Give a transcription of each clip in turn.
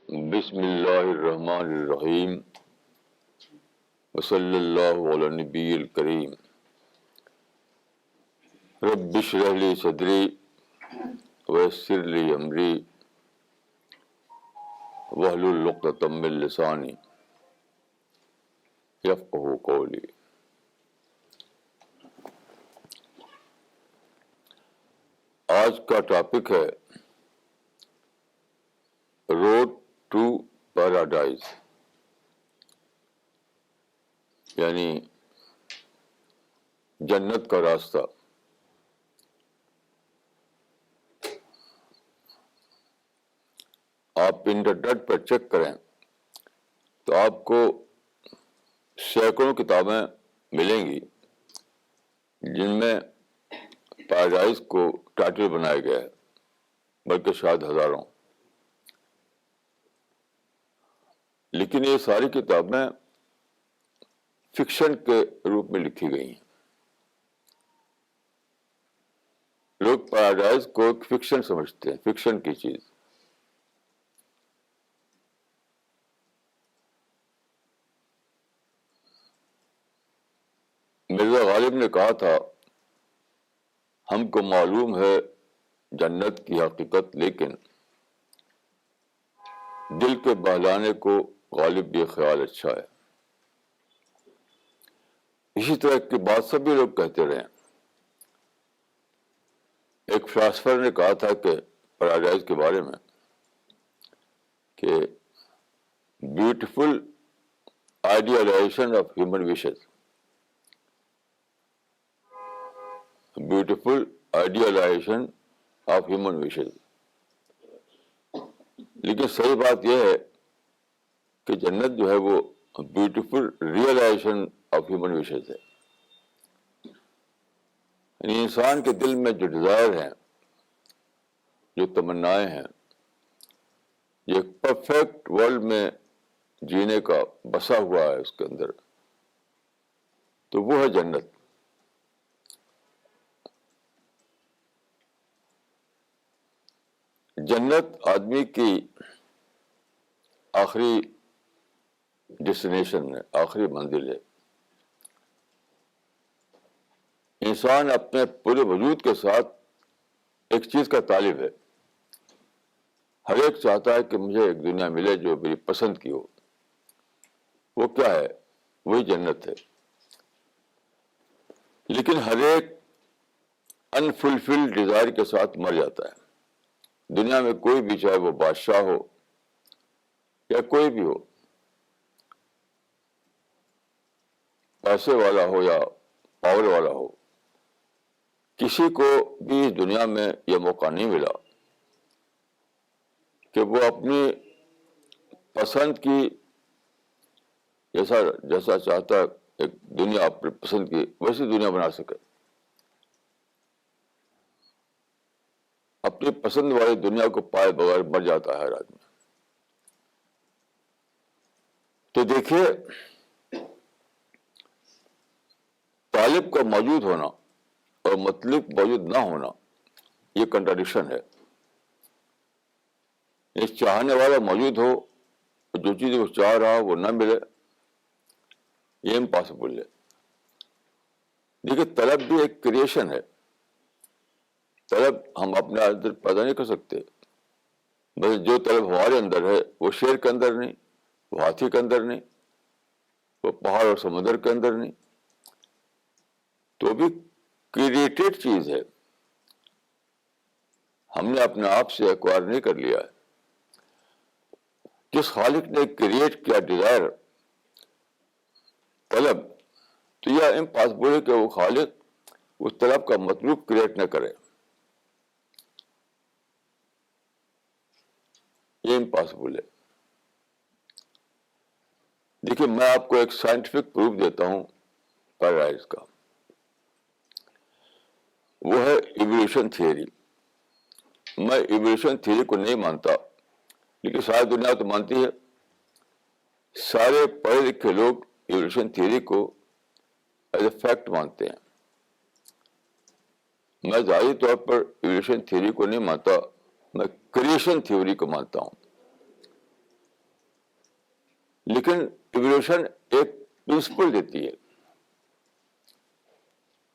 بسم اللہ الرحمن الرحیم وصلی اللہ علی نبی الکریم رب اشرح لی صدری ویسر لی امری واحلل عقدۃ من لسانی یفقہوا قولی۔ آج کا ٹاپک ہے روڈ ٹو پیراڈائز، یعنی جنت کا راستہ۔ آپ انٹرنیٹ پر چیک کریں تو آپ کو سینکڑوں کتابیں ملیں گی جن میں پیراڈائز کو ٹائٹل بنایا گیا ہے، بلکہ شاید ہزاروں۔ لیکن یہ ساری کتابیں فکشن کے روپ میں لکھی گئی ہیں۔ لوگ پیراڈائز کو ایک فکشن سمجھتے ہیں، فکشن کی چیز۔ مرزا غالب نے کہا تھا، ہم کو معلوم ہے جنت کی حقیقت، لیکن دل کے بہلانے کو غالب یہ خیال اچھا ہے۔ اسی طرح کی بات سبھی لوگ کہتے رہے۔ ایک فلاسفر نے کہا تھا کہ پیراڈائز کے بارے میں کہ beautiful idealisation of human wishes, beautiful idealisation of human wishes. لیکن صحیح بات یہ ہے کہ جنت جو ہے وہ beautiful realisation of human wishes ہے۔ یعنی انسان کے دل میں جو ڈیزائر ہیں، جو تمنائیں ہیں، یہ پرفیکٹ ورلڈ میں جینے کا بسا ہوا ہے اس کے اندر، تو وہ ہے جنت۔ جنت آدمی کی آخری ڈیسٹینیشن ہے، آخری منزل ہے۔ انسان اپنے پورے وجود کے ساتھ ایک چیز کا طالب ہے۔ ہر ایک چاہتا ہے کہ مجھے ایک دنیا ملے جو میری پسند کی ہو۔ وہ کیا ہے؟ وہی جنت ہے۔ لیکن ہر ایک انفلفلڈ ڈیزائر کے ساتھ مر جاتا ہے۔ دنیا میں کوئی بھی، چاہے وہ بادشاہ ہو یا کوئی بھی ہو، پیسے والا ہو یا پاور والا ہو، کسی کو بھی اس دنیا میں یہ موقع نہیں ملا کہ وہ اپنی پسند کی جیسا چاہتا ہے ایک دنیا اپنی پسند کی ویسی دنیا بنا سکے۔ اپنی پسند والی دنیا کو پائے بغیر مر جاتا ہے ہر آدمی۔ تو دیکھیے، طالب کا موجود ہونا اور مطلوب موجود نہ ہونا، یہ کنٹراڈکشن ہے۔ اس چاہنے والا موجود ہو، جو چیز وہ چاہ رہا وہ نہ ملے، یہ امپاسبل ہے۔ دیکھیے، طلب بھی ایک کریشن ہے۔ طلب ہم اپنے اندر پیدا نہیں کر سکتے۔ بس جو طلب ہمارے اندر ہے وہ شیر کے اندر نہیں، وہ ہاتھی کے اندر نہیں، وہ پہاڑ اور سمندر کے اندر نہیں، تو بھی کریٹڈ چیز ہے۔ ہم نے اپنے آپ سے ایکوائر نہیں کر لیا ہے۔ جس خالق نے کریٹ کیا ڈیزائر، طلب، تو یہ امپاسبل ہے کہ وہ خالق اس طلب کا مطلوب کریٹ نہ کرے۔ یہ امپاسبل ہے۔ دیکھیے، میں آپ کو ایک سائنٹیفک پروف دیتا ہوں پیراڈائز کا۔ وہ ہے ایوولوشن تھیوری۔ میں ایوولوشن تھیوری کو نہیں مانتا، لیکن ساری دنیا تو مانتی ہے۔ سارے پڑھے لکھے لوگ ایوولوشن تھیوری کو ایز اے فیکٹ مانتے ہیں۔ میں ظاہری طور پر ایوولوشن تھیوری کو نہیں مانتا، میں کریشن تھیوری کو مانتا ہوں۔ لیکن ایوولوشن ایک پرنسپل دیتی ہے،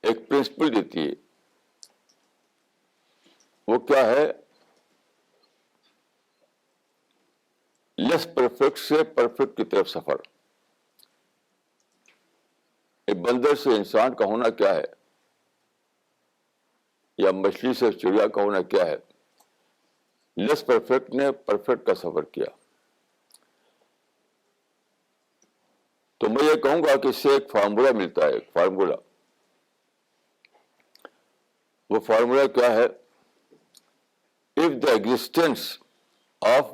ایک پرنسپل دیتی ہے. وہ کیا ہے؟ لیس پرفیکٹ سے پرفیکٹ کی طرف سفر. ایک بندر سے انسان کا ہونا کیا ہے، یا مچھلی سے چڑیا کا ہونا کیا ہے؟ لیس پرفیکٹ نے پرفیکٹ کا سفر کیا. تو میں یہ کہوں گا کہ اس سے ایک فارمولا ملتا ہے، ایک فارمولا. وہ فارمولا کیا ہے؟ If the existence of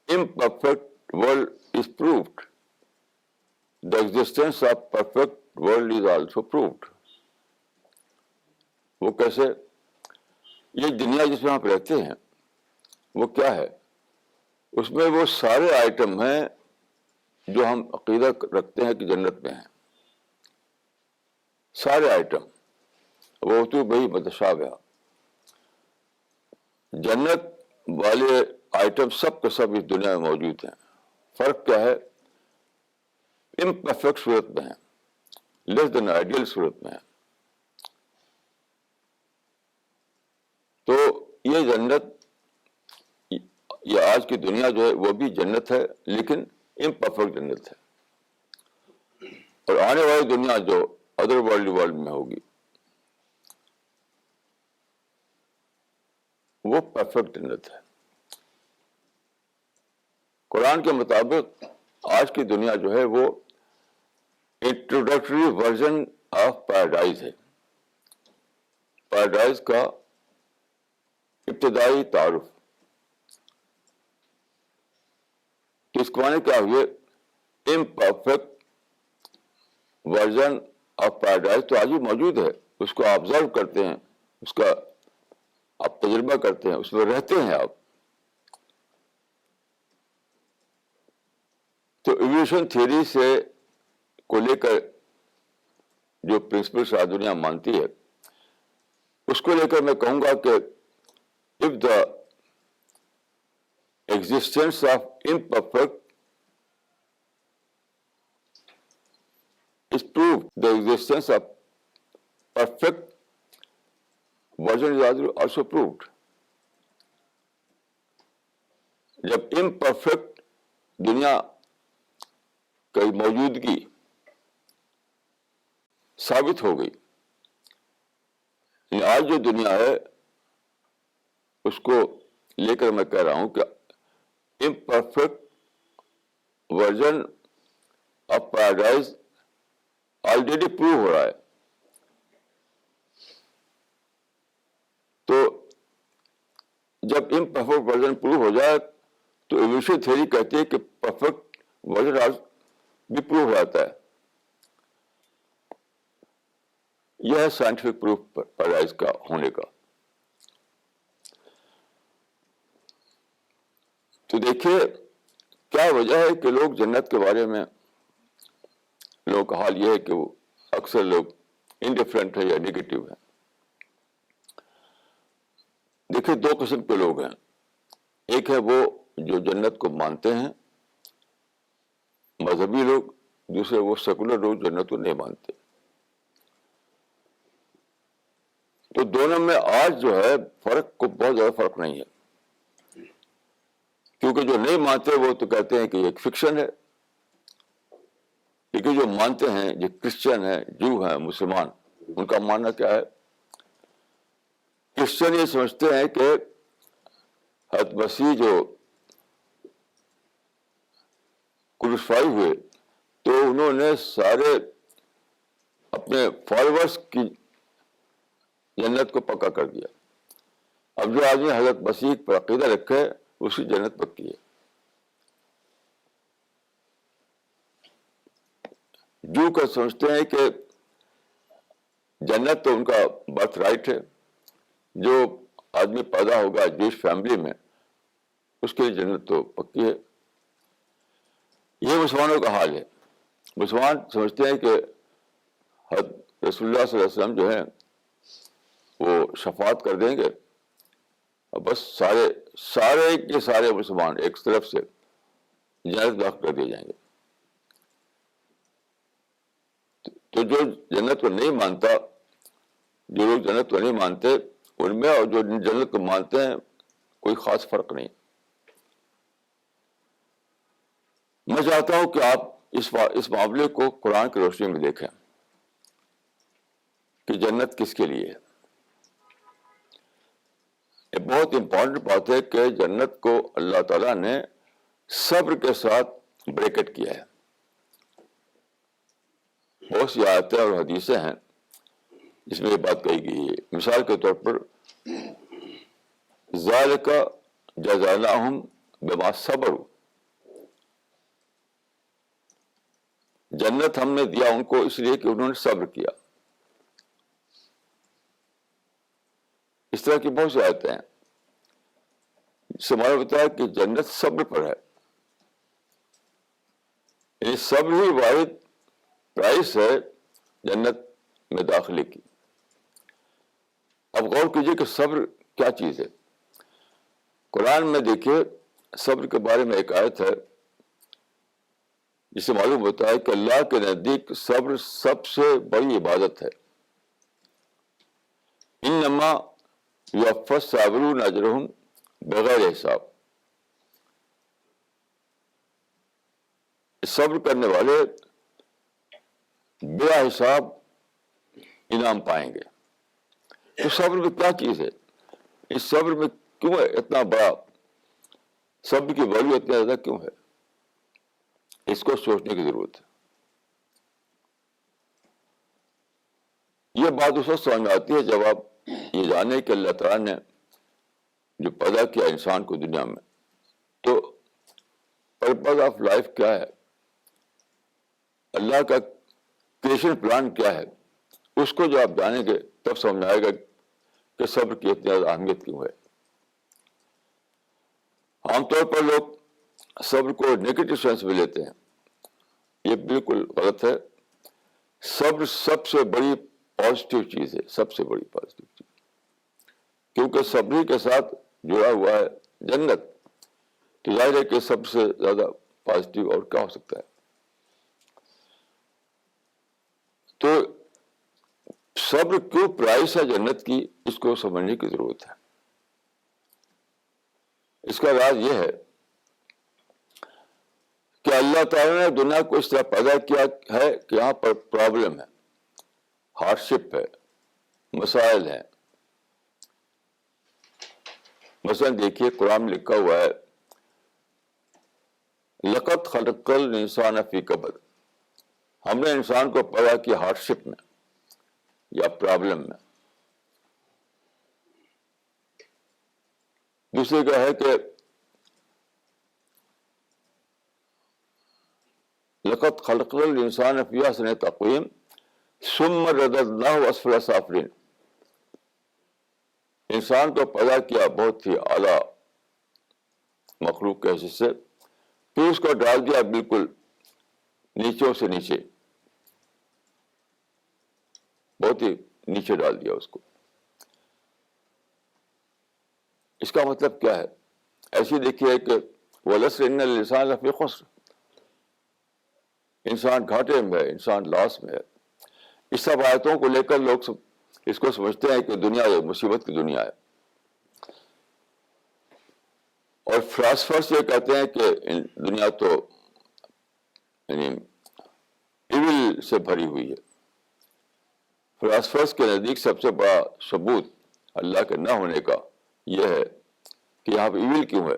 imperfect world is proved, the existence of perfect world is also proved. وہ کیسے؟ یہ دنیا جس میں آپ رہتے ہیں وہ کیا ہے؟ اس میں وہ سارے آئٹم ہیں جو ہم عقیدہ رکھتے ہیں کہ جنت میں ہیں. سارے آئٹم وہ تو بھائی متشابہ، جنت والے آئٹم سب کے سب اس دنیا میں موجود ہیں. فرق کیا ہے؟ امپرفیکٹ صورت میں ہے، لیس دین آئیڈیل صورت میں ہے. تو یہ جنت، یہ آج کی دنیا جو ہے وہ بھی جنت ہے، لیکن امپرفیکٹ جنت ہے. اور آنے والی دنیا جو ادر ورلڈ میں ہوگی وہ پرفیکٹ جنت ہے. قرآن کے مطابق آج کی دنیا جو ہے وہ انٹروڈکٹری ورژن آف پیراڈائز ہے. پیراڈائز کا ابتدائی تعارف. تو اس کو معنی کیا ہوئے؟ امپرفیکٹ ورژن آف پیراڈائز تو آج بھی موجود ہے، اس کو آبزرو کرتے ہیں، اس کا آپ تجربہ کرتے ہیں، اس میں رہتے ہیں آپ. تو ایوولوشن تھیوری سے کو لے کر جو پرنسپل ساری دنیا مانتی ہے، اس کو لے کر میں کہوں گا کہ if the existence of imperfect is proof, the existence of perfect version is also proofed. جب امپرفیکٹ دنیا کی موجودگی ثابت ہو گئی، یعنی آج جو دنیا ہے اس کو لے کر میں کہہ رہا ہوں کہ imperfect version of paradise already prove ہو رہا ہے. تو جب امپرفیکٹ ورژن پروو ہو جائے تو ایوولوشن تھیوری کہتی ہے کہ پرفیکٹ ورژن آج بھی پروو ہو جاتا ہے. یہ ہے سائنٹیفک پروف پیراڈائز کا ہونے کا. تو دیکھیے کیا وجہ ہے کہ لوگ جنت کے بارے میں، لوگوں کا حال یہ ہے کہ وہ اکثر لوگ انڈیفرنٹ ہے یا نیگیٹو ہے. دیکھیے دو قسم کے لوگ ہیں. ایک ہے وہ جو جنت کو مانتے ہیں، مذہبی لوگ. دوسرے وہ سیکولر لوگ جنت کو نہیں مانتے. تو دونوں میں آج جو ہے فرق کو بہت زیادہ فرق نہیں ہے، کیونکہ جو نہیں مانتے وہ تو کہتے ہیں کہ یہ ایک فکشن ہے، لیکن جو مانتے ہیں، جو کرسچن ہیں، جو ہیں مسلمان، ان کا ماننا کیا ہے؟ کرسچن یہ سمجھتے ہیں کہ حضرت مسیح جو کروسیفائی ہوئے تو انہوں نے سارے اپنے فالوورس کی جنت کو پکا کر دیا. اب جو آدمی حضرت مسیح پر عقیدہ رکھے اس کی جنت پکی ہے. جو کا سمجھتے ہیں کہ جنت تو ان کا برتھ رائٹ ہے، جو آدمی پیدا ہوگا جوش فیملی میں اس کے لیے جنت تو پکی ہے. یہ مسلمانوں کا حال ہے. مسلمان سمجھتے ہیں کہ حضرت رسول اللہ صلی اللہ علیہ وسلم جو ہیں وہ شفاعت کر دیں گے، اور بس سارے کے سارے مسلمان ایک طرف سے جنت داخل کر دیے جائیں گے. تو جو جنت کو نہیں مانتا، جو لوگ جنت کو نہیں مانتے، ان میں اور جو جنت کو مانتے ہیں کوئی خاص فرق نہیں. میں چاہتا ہوں کہ آپ اس معاملے کو قرآن کی روشنی میں دیکھیں کہ جنت کس کے لیے ہے. یہ بہت امپورٹنٹ بات ہے کہ جنت کو اللہ تعالیٰ نے صبر کے ساتھ بریکٹ کیا ہے. بہت سی آیتیں اور حدیثیں ہیں جس میں یہ بات کہی گئی ہے. مثال کے طور پر ذالک جزاناہم بما صبروا، جنت ہم نے دیا ان کو اس لیے کہ انہوں نے صبر کیا. اس طرح کی بہت سی آیتیں ہیں جس سے ہمارا بتایا کہ جنت صبر پر ہے. یعنی صبر ہی واحد پرائس ہے جنت میں داخلے کی. اب غور کیجئے کہ صبر کیا چیز ہے. قرآن میں دیکھیے صبر کے بارے میں ایک آیت ہے جس سے معلوم ہوتا ہے کہ اللہ کے نزدیک صبر سب سے بڑی عبادت ہے. انما یوفی الصابرون اجرہم بغیر حساب. صبر کرنے والے بلا حساب انعام پائیں گے. تو صبر میں کیا چیز ہے؟ اس صبر میں کیوں ہے اتنا بڑا، صبر کی ویلیو اتنا زیادہ کیوں ہے؟ اس کو سوچنے کی ضرورت ہے. یہ بات اس وقت سمجھ میں آتی ہے جب آپ یہ جانیں کہ اللہ تعالیٰ نے جو پیدا کیا انسان کو دنیا میں، تو پرپز آف لائف کیا ہے، اللہ کا کریشن پلان کیا ہے، اس کو جو آپ جانیں گے تب سمجھ آئے گا کہ صبر کی اتنی زیادہ اہمیت کیوں ہے. عام طور پر لوگ صبر کو نیگیٹو سینس میں لیتے ہیں. یہ بالکل غلط ہے. صبر سب سے بڑی پازیٹیو چیز ہے، سب سے بڑی پازیٹیو چیز، کیونکہ صبری کے ساتھ جڑا ہوا ہے جنت. تو ظاہر ہے کہ سب سے زیادہ پازیٹیو اور کیا ہو سکتا ہے. تو صبر کیوں پرائس ہے جنت کی، اس کو سمجھنے کی ضرورت ہے. اس کا راز یہ ہے کہ اللہ تعالیٰ نے دنیا کو اس طرح پیدا کیا ہے کہ یہاں پر پرابلم ہے، ہارڈ شپ ہے، مسائل ہیں. مثلا دیکھیے قرآن میں لکھا ہوا ہے لقد خلقنا الانسان فی کبد. ہم نے انسان کو پیدا کیا ہارڈ شپ میں یا پرابلم میں. دوسرے کا ہے کہ لقد خلقنا الانسان فی احسن تقویم ثم رددناہ اسفل سافلین. انسان کو پیدا کیا بہت ہی اعلیٰ مخلوق کے حیثیت سے، پھر اس کو ڈال دیا بالکل نیچوں سے نیچے، بہت ہی نیچے ڈال دیا اس کو. اس کا مطلب کیا ہے؟ ایسے دیکھیے کہ وَالْعَصْرِ إِنَّ الْإِنسَانَ لَفِي خُسْرٍ، انسان گھاٹے میں ہے، انسان لاس میں ہے. اس سب آیتوں کو لے کر لوگ اس کو سمجھتے ہیں کہ دنیا یہ مصیبت کی دنیا ہے. اور فلاسفرز یہ کہتے ہیں کہ دنیا تو یعنی ایول سے بھری ہوئی ہے. فلاسفرز کے نزدیک سب سے بڑا ثبوت اللہ کے نہ ہونے کا یہ ہے کہ یہاں پہ ایول کیوں ہے.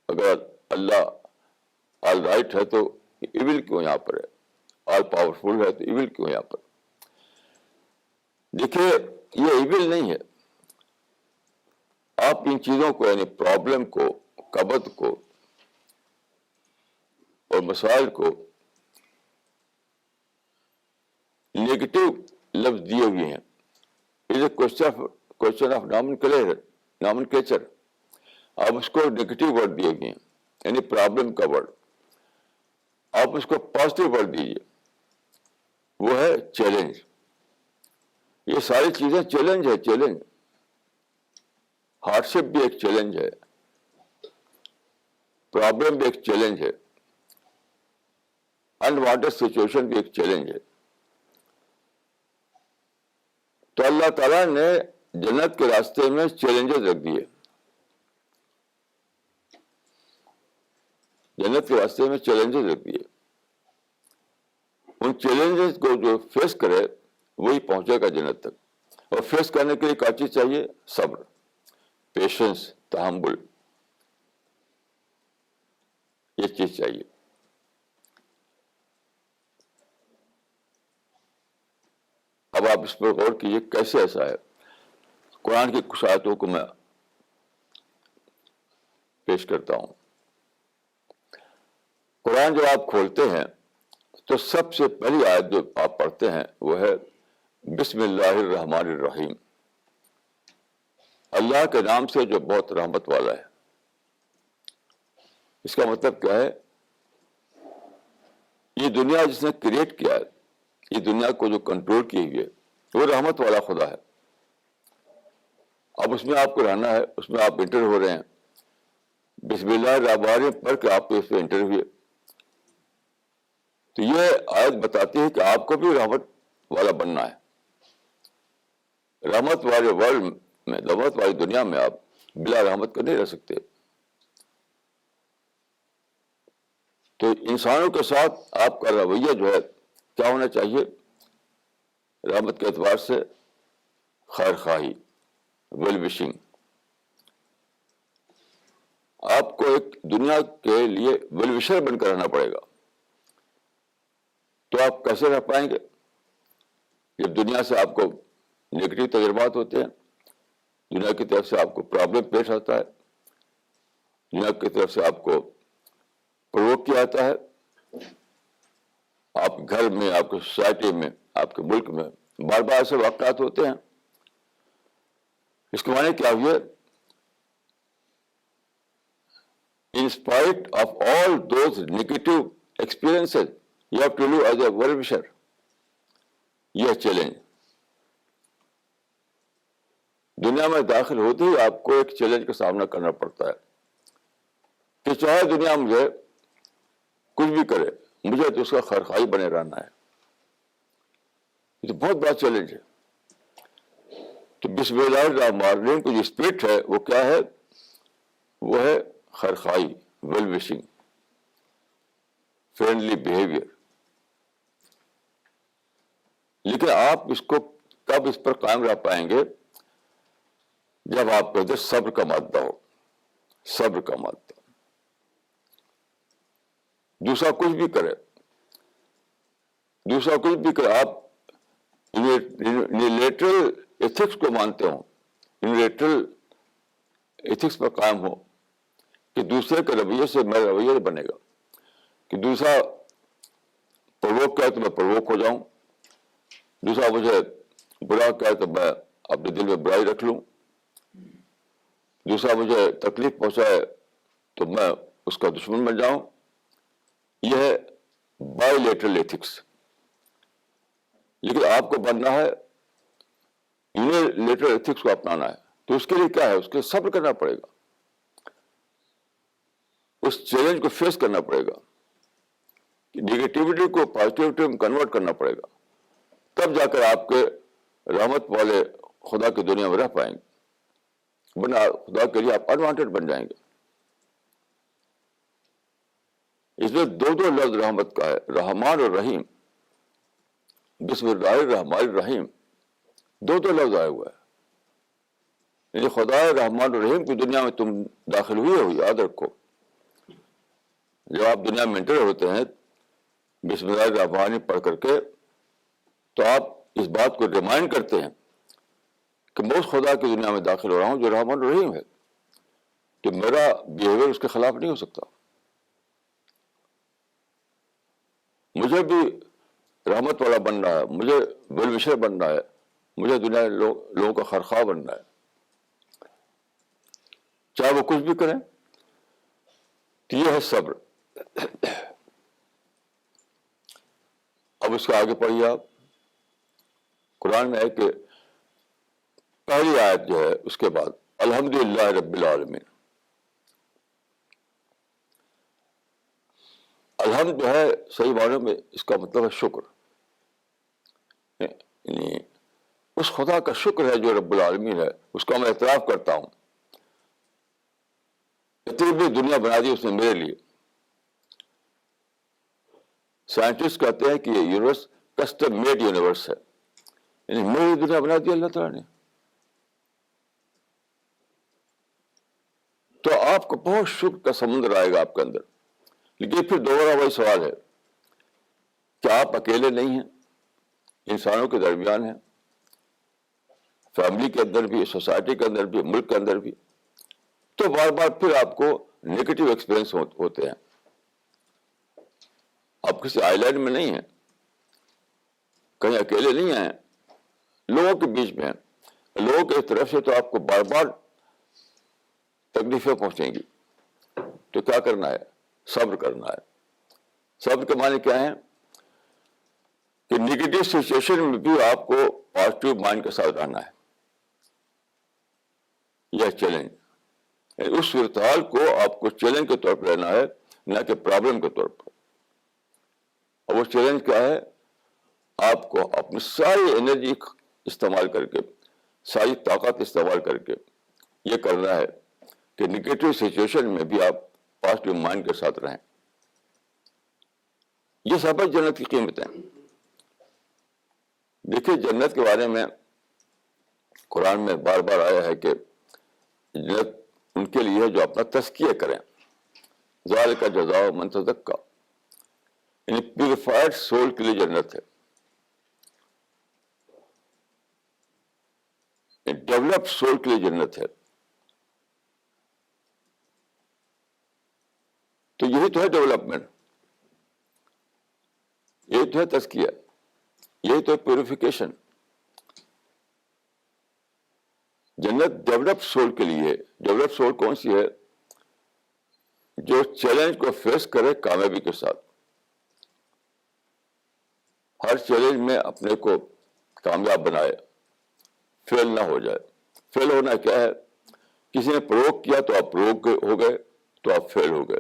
اگر اللہ آل رائٹ ہے تو ایول کیوں یہاں پر ہے، آل پاورفل ہے تو ایول کیوں یہاں پر. دیکھیے یہ ایول نہیں ہے. آپ ان چیزوں کو یعنی پرابلم کو، کبد کو اور مسائل کو نیگیٹو لفظ دیے ہوئے ہیں. It is a question of nomenclature. آپ اس کو نیگیٹو ورڈ دیے ہوئے ہیں یعنی پرابلم کا ورڈ. آپ اس کو پازیٹیو ورڈ دیجیے، وہ ہے چیلنج. یہ ساری چیزیں چیلنج ہے. چیلنج، ہارڈ شپ بھی ایک چیلنج ہے. پرابلم بھی ایک چیلنج ہے, انوانٹیڈ سچویشن بھی ایک چیلنج ہے. تو اللہ تعالیٰ نے جنت کے راستے میں چیلنجز رکھ دیے. جنت کے راستے میں چیلنجز رکھ دیے. ان چیلنجز کو جو فیس کرے وہی پہنچے گا جنت تک. اور فیس کرنے کے لیے کیا چیز چاہیے؟ صبر, پیشنس, تحمل, یہ چیز چاہیے. اب آپ اس پر غور کیجیے کیسے ایسا ہے. قرآن کی کچھ آیتوں کو میں پیش کرتا ہوں. قرآن جب آپ کھولتے ہیں تو سب سے پہلی آیت جو آپ پڑھتے ہیں وہ ہے بسم اللہ الرحمن الرحیم, اللہ کے نام سے جو بہت رحمت والا ہے. اس کا مطلب کیا ہے؟ یہ دنیا جس نے کریٹ کیا ہے, یہ دنیا کو جو کنٹرول کی ہوئی ہے, وہ رحمت والا خدا ہے. اب اس میں آپ کو رہنا ہے, اس میں آپ انٹر ہو رہے ہیں. بسم اللہ الرحمن الرحیم پڑھ کے آپ کو اس پہ انٹر ہوئے. تو یہ آیت بتاتی ہے کہ آپ کو بھی رحمت والا بننا ہے. رحمت والے ورلڈ میں, رحمت والی دنیا میں آپ بلا رحمت کا نہیں رہ سکتے. تو انسانوں کے ساتھ آپ کا رویہ جو ہے کیا ہونا چاہیے؟ رحمت کے اعتبار سے خیر خواہی, ویل وشنگ. آپ کو ایک دنیا کے لیے ویل وشر بن کر رہنا پڑے گا. تو آپ کیسے رہ پائیں گے جب دنیا سے آپ کو نگیٹو تجربات ہوتے ہیں, دنیا کی طرف سے آپ کو پرابلم پیش آتا ہے, دنیا کی طرف سے آپ کو پروک کیا جاتا ہے, آپ گھر میں, آپ کی سوسائٹی میں, آپ کے ملک میں بار بار ایسے واقعات ہوتے ہیں. اس کے معنی کیا ہوئے؟ In spite of all those negative experiences, you have to live as a well-wisher. یہ چیلنج دنیا میں داخل ہوتے ہی آپ کو ایک چیلنج کا سامنا کرنا پڑتا ہے کہ چاہے دنیا مجھے کچھ بھی کرے, مجھے تو اس کا خیرخواہی بنے رہنا ہے. یہ تو بہت بڑا چیلنج ہے. تو بسم اللہ الرحمن الرحیم کی جو اسپرٹ ہے وہ کیا ہے؟ وہ ہے خیرخواہی, ویل وشنگ, فرینڈلی بیہیویئر. لیکن آپ اس کو کب اس پر قائم رہ پائیں گے؟ جب آپ کے اندر صبر کا مادہ ہو. صبر کا مادہ. دوسرا کچھ بھی کرے, دوسرا کچھ بھی کرے, آپ یونیلیٹرل ایتھکس کو مانتے ہوں, یونیلیٹرل ایتھکس پر قائم ہو کہ دوسرے کے رویے سے میرا رویہ بنے گا, کہ دوسرا پروک کیا تو میں پروک ہو جاؤں, دوسرا مجھے برا کیا تو میں اپنے دل میں برائی رکھ لوں, دوسرا مجھے تکلیف پہنچائے تو میں اس کا دشمن بن جاؤں. یہ ہے بائی لیٹرل ایتھکس. لیکن آپ کو بننا ہے, یونیلیٹرل ایتھکس کو اپنانا ہے. تو اس کے لیے کیا ہے؟ اس کے لیے صبر کرنا پڑے گا, اس چیلنج کو فیس کرنا پڑے گا, نیگیٹیوٹی کو پازیٹیوٹی میں کنورٹ کرنا پڑے گا. تب جا کر آپ کے رحمت والے خدا کی دنیا میں رہ پائیں گے, ورنہ خدا کے لیے آپ انوانٹیڈ بن جائیں گے. اس میں دو لفظ رحمت کا ہے, رحمان اور رحیم. بسم اللہ الرحمن الرحیم, دو لفظ آئے ہوئے ہیں. یعنی خدا رحمان الرحیم کی دنیا میں تم داخل ہوئے ہو, یاد رکھو. جب آپ دنیا میں انٹر ہوتے ہیں بسم اللہ الرحمن الرحیم پڑھ کر کے, تو آپ اس بات کو ریمائنڈ کرتے ہیں کہ میں اس خدا کی دنیا میں داخل ہو رہا ہوں جو رحمان الرحیم ہے, کہ میرا بیہیویئر اس کے خلاف نہیں ہو سکتا. مجھے بھی رحمت والا بننا ہے, مجھے ویل وشر بننا ہے, مجھے دنیا کے لوگوں کا خیرخواہ بننا ہے, چاہے وہ کچھ بھی کریں. تو یہ ہے صبر. اب اس کے آگے پڑھیے آپ. قرآن میں ہے کہ پہلی آیت جو ہے اس کے بعد الحمدللہ رب العالمین. الحمد جو ہے صحیح معنوں میں اس کا مطلب ہے شکر، یعنی اس خدا کا شکر ہے جو رب العالمین ہے، اس کا میں اعتراف کرتا ہوں. اتنی بڑی دنیا بنا دی اس نے میرے لیے. سائنٹسٹ کہتے ہیں کہ یہ یونیورس کسٹم میڈ یونیورس ہے، یعنی میری دنیا بنا دی اللہ تعالیٰ نے. تو آپ کو بہت شکر کا سمندر آئے گا آپ کے اندر. لیکن پھر دوبارہ وہی سوال ہے کہ آپ اکیلے نہیں ہیں، انسانوں کے درمیان ہیں، فیملی کے اندر بھی، سوسائٹی کے اندر بھی، ملک کے اندر بھی. تو بار بار پھر آپ کو نیگیٹو ایکسپیرئنس ہوتے ہیں. آپ کسی آئی لینڈ میں نہیں ہیں، کہیں اکیلے نہیں ہیں، لوگوں کے بیچ میں ہیں. لوگوں کی طرف سے تو آپ کو بار بار تکلیفیں پہنچیں گی. تو کیا کرنا ہے؟ صبر کرنا ہے. صبر کے معنی کیا ہے؟ کہ نیگیٹو سچویشن میں بھی آپ کو پازیٹیو مائنڈ کے ساتھ رہنا ہے. یہ چیلنج، اس صورتحال کو آپ کو چیلنج کے طور پر لینا ہے، نہ کہ پرابلم کے طور پر. اور وہ چیلنج کیا ہے؟ آپ کو اپنی ساری انرجی استعمال کر کے، ساری طاقت استعمال کر کے یہ کرنا ہے کہ نگیٹو سچویشن میں بھی آپ پازیٹیو مائنڈ کے ساتھ رہیں. یہ سب ہے جنت کی قیمتیں. دیکھیے جنت کے بارے میں قرآن میں بار بار آیا ہے کہ جنت ان کے لیے جو اپنا تزکیہ کریں. ذالک جزاء من تزکیٰ، یعنی پیوریفائڈ سول کے لیے جنت ہے. ڈیولپ سول کے لیے جنت ہے. تو یہی تو ہے ڈیولپمنٹ، یہی تو ہے تزکیہ، یہی تو ہے پیوریفیکیشن. جنت ڈیولپ سول کے لیے. ڈیولپ سول کون سی ہے؟ جو چیلنج کو فیس کرے کامیابی کے ساتھ. ہر چیلنج میں اپنے کو کامیاب بنائے، فیل نہ ہو جائے. فیل ہونا کیا ہے؟ کسی نے پروک کیا تو آپ پروک ہو گئے تو آپ فیل ہو گئے.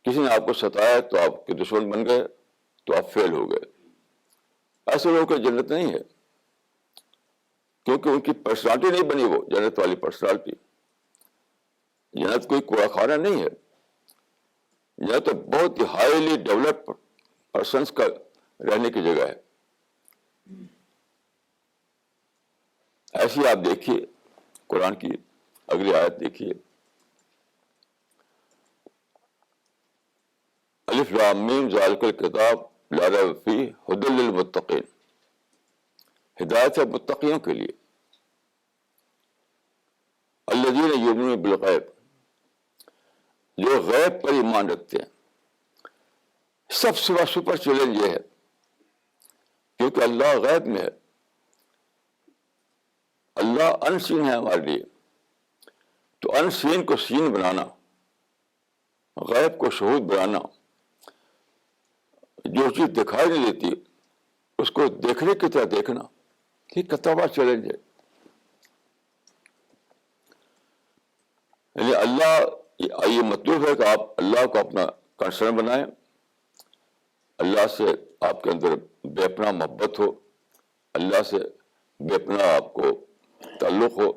کسی نے آپ کو ستایا تو آپ کے دشمن بن گئے تو آپ فیل ہو گئے. ایسے لوگوں کی جنت نہیں ہے، کیونکہ ان کی پرسنالٹی نہیں بنی وہ جنت والی پرسنالٹی. جنت کوئی کوڑا خانہ نہیں ہے. جنت تو بہت ہی ہائیلی ڈیولپ پرسنس کا رہنے کی جگہ ہے. ایسی آپ دیکھیے قرآن کی اگلی آیت دیکھیے، الف لام میم ذالک الکتاب لا ریب فیہ ھدی للمتقین. ہدایت ہے متقیوں کے لیے. الذین یؤمنون بالغیب، جو غیب پر ایمان رکھتے ہیں. سب سے سپر چیلنج یہ ہے کیونکہ اللہ غیب میں ہے، اللہ ان سین ہے ہمارے لیے. تو ان سین کو سین بنانا، غیب کو شہود بنانا، جو چیز دکھائی نہیں دیتی اس کو دیکھنے کی طرح دیکھنا، یہ کتنا بڑا چیلنج ہے. یعنی اللہ، یہ مطلوب ہے کہ آپ اللہ کو اپنا کنسرن بنائیں، اللہ سے آپ کے اندر بے پناہ محبت ہو، اللہ سے بے پناہ آپ کو تعلق ہو.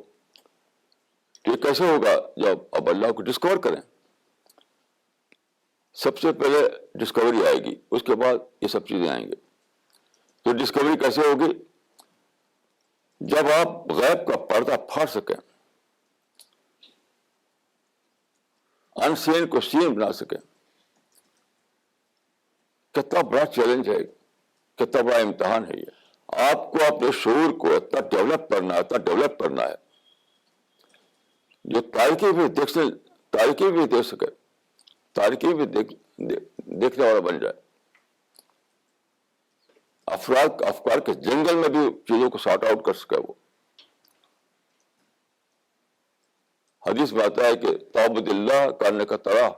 یہ کیسے ہوگا؟ جب آپ اللہ کو ڈسکور کریں. سب سے پہلے ڈسکوری آئے گی، اس کے بعد یہ سب چیزیں آئیں گی. تو ڈسکوری کیسے ہوگی؟ جب آپ غیب کا پردہ پھاڑ سکیں، ان سین کو سین بنا سکیں. کتنا بڑا چیلنج ہے، کتنا بڑا امتحان ہے یہ. آپ کو اپنے شعور کو اتنا ڈیولپ کرنا ہے جو تاریکی بھی دیکھ سکے، تاریکی بھی دیکھنے والا بن جائے. افکار کے جنگل میں بھی چیزوں کو سارٹ آؤٹ کر سکے. وہ حدیث میں آتا ہے کہ تعبد اللہ کانک تراہ،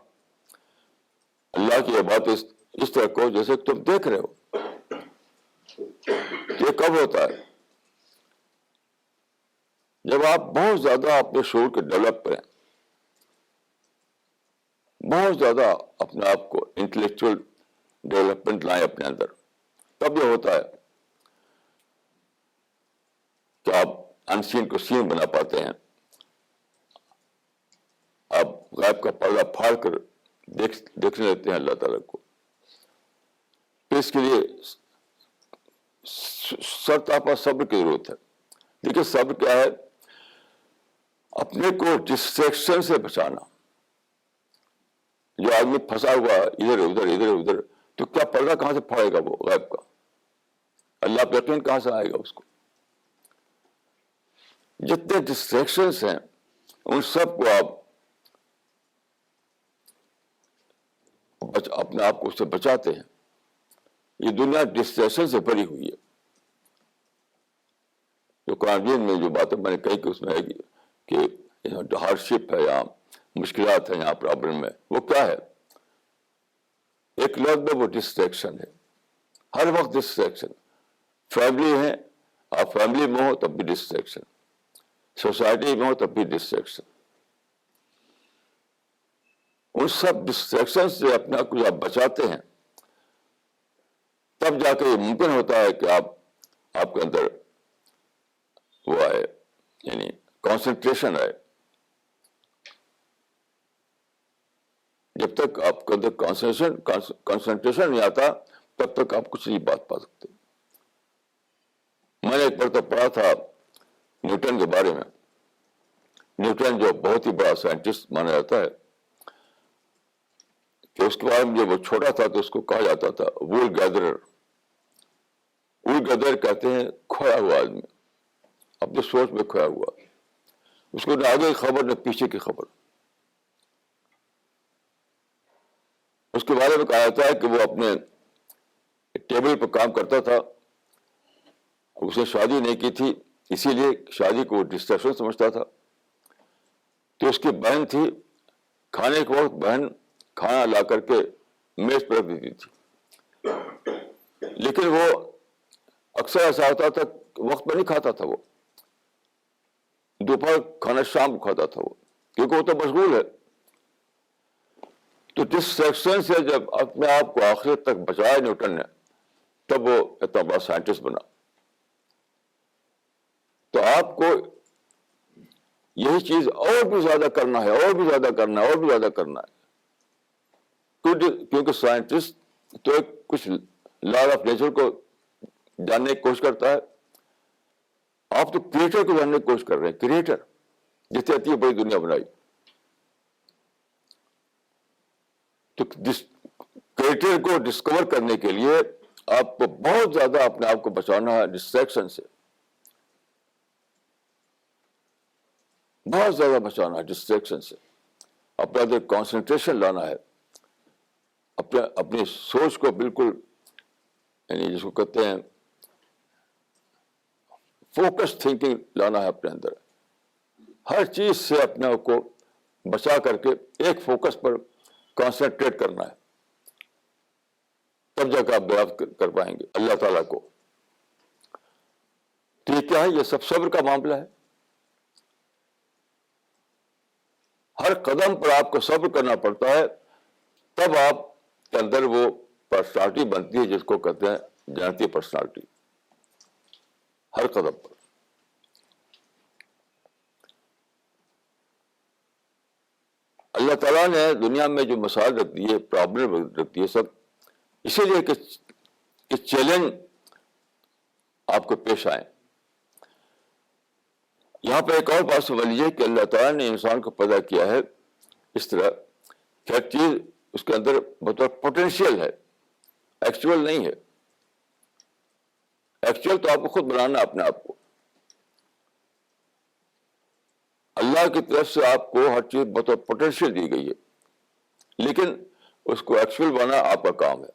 اللہ کی عبادت اس طرح کو جیسے تم دیکھ رہے ہو. یہ کب ہوتا ہے؟ جب آپ بہت زیادہ اپنے شعور کو ڈیولپ کریں، بہت زیادہ اپنے آپ کو انٹلیکچوئل ڈیولپمنٹ لائیں اپنے اندر. تب یہ ہوتا ہے کہ آپ انسین کو سین بنا پاتے ہیں. آپ غیب کا پردہ پھاڑ کر دیکھنے لگتے ہیں اللہ تعالیٰ کو. تو اس کے لیے سرتاپا صبر کی ضرورت ہے. دیکھیے صبر کیا ہے؟ اپنے کو ڈسٹریکشن سے بچانا. جو آدمی پھنسا ہوا ادھر ادھر تو کیا پردہ کہاں سے پھاڑے گا وہ غیب کا؟ اللہ پہ یقین کہاں سے آئے گا اس کو؟ جتنے ڈسٹریکشنس ہیں ان سب کو آپ اپنے آپ کو اس سے بچاتے ہیں. یہ دنیا ڈسٹریکشن سے بھری ہوئی ہے. جو قرآن میں جو باتیں میں نے کہی کہ اس میں ہے کہ ہارڈ شپ ہے، یہاں مشکلات ہیں، یہاں پرابلم ہے، وہ کیا ہے؟ ایک لفظ میں وہ ڈسٹریکشن ہے. ہر وقت ڈسٹریکشن. فیملی ہے، آپ فیملی میں ہو تب بھی ڈسٹریکشن، سوسائٹی میں ہو تب بھی ڈسٹریکشن. ان سب ڈسٹریکشن سے اپنے آپ کو آپ بچاتے ہیں تب جا کے یہ ممکن ہوتا ہے کہ آپ کے اندر وہ آئے، یعنی کانسنٹریشن آئے. جب تک آپ کے اندر کانسنٹریشن نہیں آتا تب تک آپ کچھ نہیں بات پا سکتے. میں نے ایک مرتبہ پڑھا تھا نیوٹن کے بارے میں. نیوٹن جو بہت ہی بڑا سائنٹسٹ مانا جاتا ہے، کہ اس کے بارے میں جب وہ چھوٹا تھا تو اس کو کہا جاتا تھا وول گیدرر. وول گیدرر کہتے ہیں کھویا ہوا آدمی، اپنی سوچ میں کھویا ہوا. اس کو نہ آگے کی خبر نہ پیچھے کی خبر. اس کے بارے میں کہا جاتا ہے کہ وہ اپنے ٹیبل پہ کام کرتا تھا. اسے شادی نہیں کی تھی، اسی لیے شادی کو ڈسٹریکشن سمجھتا تھا. تو اس کی بہن تھی، کھانے کے وقت بہن کھانا لا کر کے میز پر رکھ دیتی تھی. لیکن وہ اکثر ایسا ہوتا تھا وقت پہ نہیں کھاتا تھا. وہ دوپہر کھانا شام کو کھاتا تھا وہ، کیونکہ وہ تو مشغول ہے. تو ڈسٹریکشن سے جب اپنے آپ کو آخرت تک بچایا نیوٹن نے، تب وہ اتنا بڑا سائنٹسٹ بنا. تو آپ کو یہی چیز اور بھی زیادہ کرنا ہے، اور بھی زیادہ کرنا ہے، اور بھی زیادہ کرنا ہے. کیونکہ سائنٹسٹ تو ایک کچھ لا آف نیچر کو جاننے کی کوشش کرتا ہے. آپ تو کریٹر کو جاننے کی کوشش کر رہے ہیں. کریٹر جس نے اتنی بڑی دنیا بنائی. تو کریٹر کو ڈسکور کرنے کے لیے آپ کو بہت زیادہ اپنے آپ کو بچانا ہے ڈسٹریکشن سے. بہت زیادہ بچانا ہے ڈسٹریکشن سے. اپنا اندر کانسنٹریشن لانا ہے. اپنی سوچ کو بالکل، یعنی جس کو کہتے ہیں فوکس تھنکنگ لانا ہے اپنے اندر. ہر چیز سے اپنے آپ کو بچا کر کے ایک فوکس پر کانسنٹریٹ کرنا ہے. تب جا کے آپ دریافت کر پائیں گے اللہ تعالیٰ کو. تو یہ کیا ہے؟ یہ سب صبر کا معاملہ ہے. ہر قدم پر آپ کو صبر کرنا پڑتا ہے، تب آپ کے اندر وہ پرسنالٹی بنتی ہے جس کو کہتے ہیں جنتی پرسنالٹی. ہر قدم پر. اللہ تعالیٰ نے دنیا میں جو مسائل رکھ دیے، پرابلم رکھ دیے، سب اسی لیے کہ چیلنج آپ کو پیش آئے. یہاں پہ ایک اور بات سمجھ لیجیے کہ اللہ تعالیٰ نے انسان کو پیدا کیا ہے اس طرح کہ ہر چیز اس کے اندر بطور پوٹینشیل ہے، ایکچوئل نہیں ہے. ایکچوئل تو آپ کو خود بنانا اپنے آپ کو. اللہ کی طرف سے آپ کو ہر چیز بطور پوٹینشیل دی گئی ہے، لیکن اس کو ایکچوئل بنانا آپ کا کام ہے.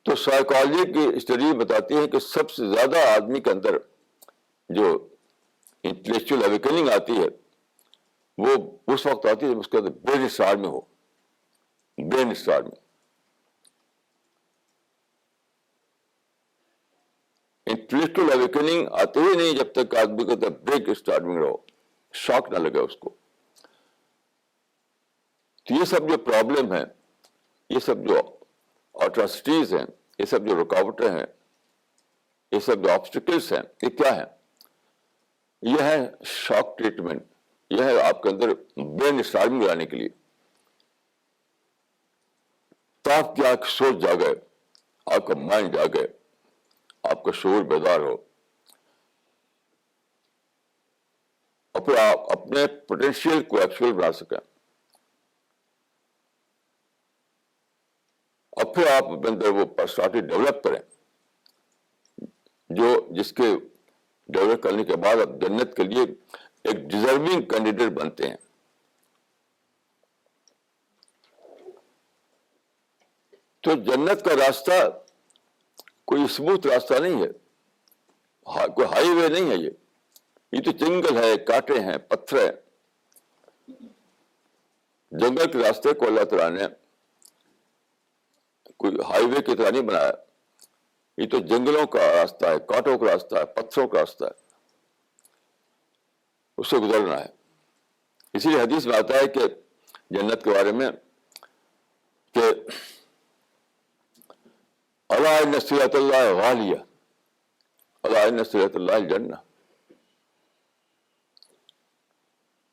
تو سائیکالوجی کی اسٹڈی بتاتی ہے کہ سب سے زیادہ آدمی کے اندر جو انٹلیکچوئل اویکننگ آتی ہے وہ اس وقت آتی ہے جب اس کے اندر برین اسٹارم میں ہو. برین اسٹارم میں انٹلیکچوئل اویکننگ آتے ہی نہیں جب تک آدمی کے اندر برین اسٹارمنگ رہو، شاک نہ لگے اس کو. تو یہ سب جو پرابلم ہیں، یہ سب جو اٹراسٹیز ہیں، یہ سب جو رکاوٹیں ہیں، یہ سب جو آبسٹیکلس ہیں، یہ کیا ہیں؟ یہ ہے شاک ٹریٹمنٹ، یہ ہے آپ کے اندر برین اسٹارمنگ لانے کے لیے، تاکہ آپ کی سوچ جاگے، آپ کا مائنڈ جاگے، آپ کا شعور بیدار ہو، اور پھر آپ اپنے پوٹینشیل کو ایکچوئل بنا سکیں، اور پھر آپ اپنے اندر وہ پرسنالٹی ڈیولپ کریں جس کے ڈیولپ کرنے کے بعد آپ جنت کے لیے ایک ڈیزرونگ کینڈیڈیٹ بنتے ہیں۔ تو جنت کا راستہ کوئی اسموتھ راستہ نہیں ہے، کوئی ہائی وے نہیں ہے، یہ تو جنگل ہے، کانٹے ہیں، پتھر ہیں۔ جنگل کے راستے کو اللہ تعالیٰ نے کوئی ہائی وے کی طرح نہیں بنایا، یہ تو جنگلوں کا راستہ ہے، کانٹوں کا راستہ ہے، پتھروں کا راستہ ہے، اس سے گزرنا ہے۔ اسی لیے حدیث میں آتا ہے کہ جنت کے بارے میں کہ الا ان صراط اللہ غالیہ، الا ان صراط اللہ الجنہ،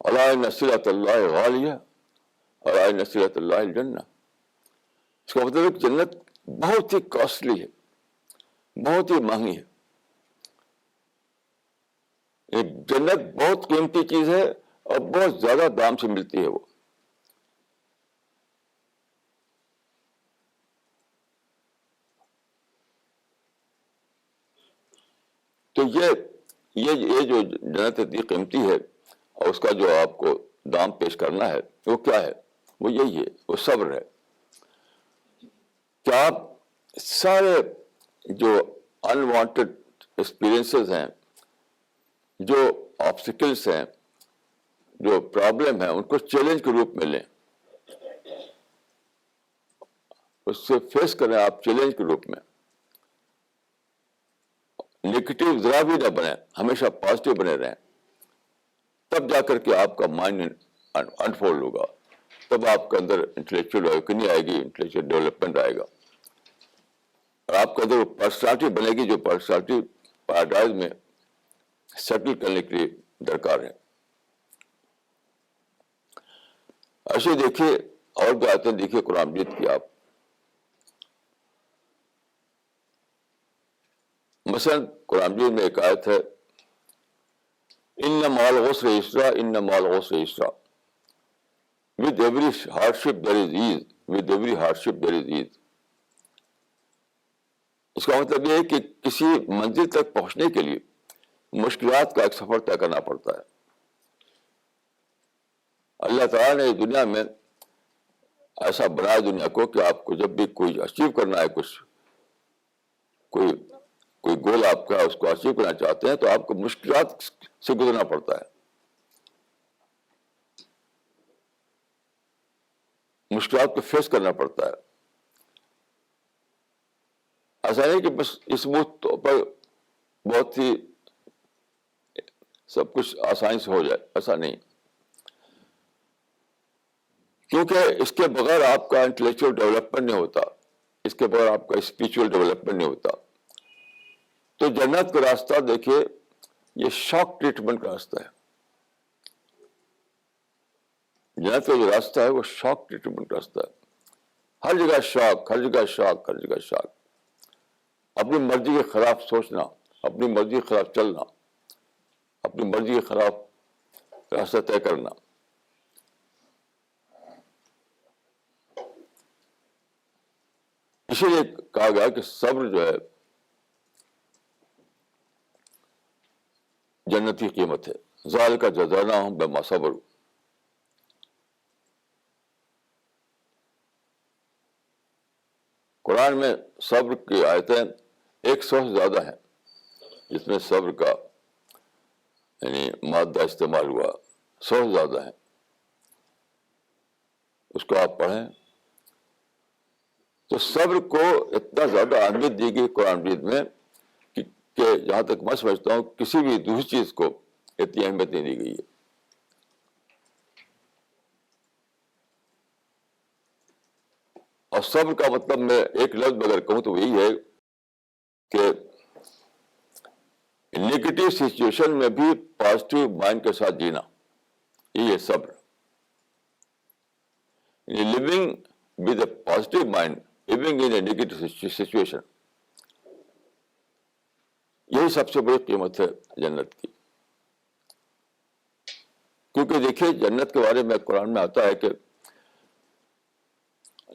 الا ان صراط اللہ غالیہ، الا ان صراط اللہ الجنہ۔ اس کا مطلب ہے کہ جنت بہت ہی کاسٹلی ہے، بہت ہی مہنگی ہے۔ جنت بہت قیمتی چیز ہے اور بہت زیادہ دام سے ملتی ہے وہ۔ تو یہ جو جنت اتنی قیمتی ہے اور اس کا جو آپ کو دام پیش کرنا ہے وہ کیا ہے؟ وہ یہی ہے، وہ صبر ہے کہ آپ سارے جو انوانٹیڈ ایکسپیرئنسز ہیں، جو آبسٹیکلس ہیں، جو پرابلم ہیں، ان کو چیلنج کے روپ میں لیں، اس سے فیس کریں آپ چیلنج کے روپ میں۔ نگیٹو ذرا بھی نہ بنے، ہمیشہ پازیٹو بنے رہیں، تب جا کر کے آپ کا مائنڈ انفولڈ ہوگا، تب آپ کے اندر انٹلیکچوئل اویکننگ آئے گی، انٹلیکچوئل ڈیولپمنٹ آئے گا، اور آپ کے اندر پرسنالٹی بنے گی جو پرسنالٹی پیراڈائز میں سیٹل کرنے کے لیے درکار ہے۔ ایسے دیکھیے اور بھی آیتیں دیکھیے قرآن مجید کی آپ، مثلا قرآن مجید میں ایک آیت ہے ان مع العسر یسرا، ان مع العسر یسرا، with every hardship there is ease، with every hardship there is ease۔ اس کا مطلب یہ ہے کہ کسی منزل تک پہنچنے کے لیے مشکلات کا ایک سفر طے کرنا پڑتا ہے۔ اللہ تعالیٰ نے دنیا میں ایسا بنایا دنیا کو کہ آپ کو جب بھی کوئی اچیو کرنا ہے، کوئی گول آپ کا اس کو اچیو کرنا چاہتے ہیں تو آپ کو مشکلات سے گزرنا پڑتا ہے، مشکلات کو فیس کرنا پڑتا ہے۔ ایسا نہیں کہ بس اسموتھ طور پر بہت ہی سب کچھ آسانی سے ہو جائے، ایسا نہیں، کیونکہ اس کے بغیر آپ کا انٹلیکچوئل ڈیولپمنٹ نہیں ہوتا، اس کے بغیر آپ کا اسپریچول ڈیولپمنٹ نہیں ہوتا۔ تو جنت کا راستہ دیکھیے، یہ شاک ٹریٹمنٹ کا راستہ ہے۔ جنت کا جو راستہ ہے وہ شاک ٹریٹمنٹ کا راستہ ہے، ہر جگہ شاک، ہر جگہ شاک، ہر جگہ شاک، اپنی مرضی کے خلاف سوچنا، اپنی مرضی کے خلاف چلنا، اپنی مرضی کے خلاف راستہ طے کرنا۔ اسی لیے کہا گیا کہ صبر جو ہے جنتی قیمت ہے، ذالک جزاناہم بما صبروا۔ قرآن میں صبر کی آیتیں 100 سے زیادہ ہیں، جس میں صبر کا یعنی مادہ استعمال ہوا، 100 سے زیادہ ہیں۔ اس کو آپ پڑھیں تو صبر کو اتنا زیادہ اہمیت دی گئی قرآن مجید میں کہ جہاں تک میں سمجھتا ہوں کسی بھی دوسری چیز کو اتنی اہمیت نہیں دی گئی ہے۔ اور صبر کا مطلب میں ایک لفظ میں اگر کہوں تو یہی ہے کہ نیگیٹو سچویشن میں بھی پازیٹیو مائنڈ کے ساتھ جینا، یہ ہے صبر. Living with a positive mind even in a negative situation, یہی سب سے بڑی قیمت ہے جنت کی. کیونکہ دیکھیے جنت کے بارے میں قرآن میں آتا ہے کہ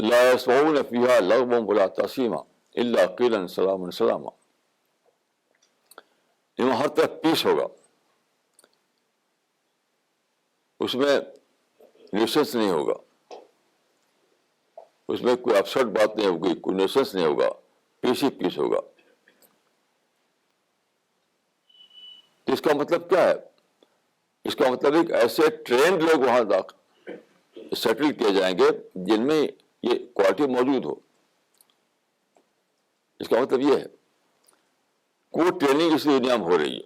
لا يسمعون فيها لغوا ولا تأثیما الا قیلا سلاما سلاما. یہاں ہر طرف پیس ہوگا، اس میں نیوسنس نہیں ہوگا، اس میں کوئی اپسٹ بات نہیں ہوگی، کوئی نیوسنس نہیں ہوگا، پیس ہی پیس ہوگا. تو اس کا مطلب کیا ہے؟ اس کا مطلب ایک ایسے ٹرینڈ لوگ وہاں سیٹل کیے جائیں گے جن میں یہ کوالٹی موجود ہو. اس کا مطلب یہ ہے کوئی ٹریننگ اس دنیا میں ہو رہی ہے.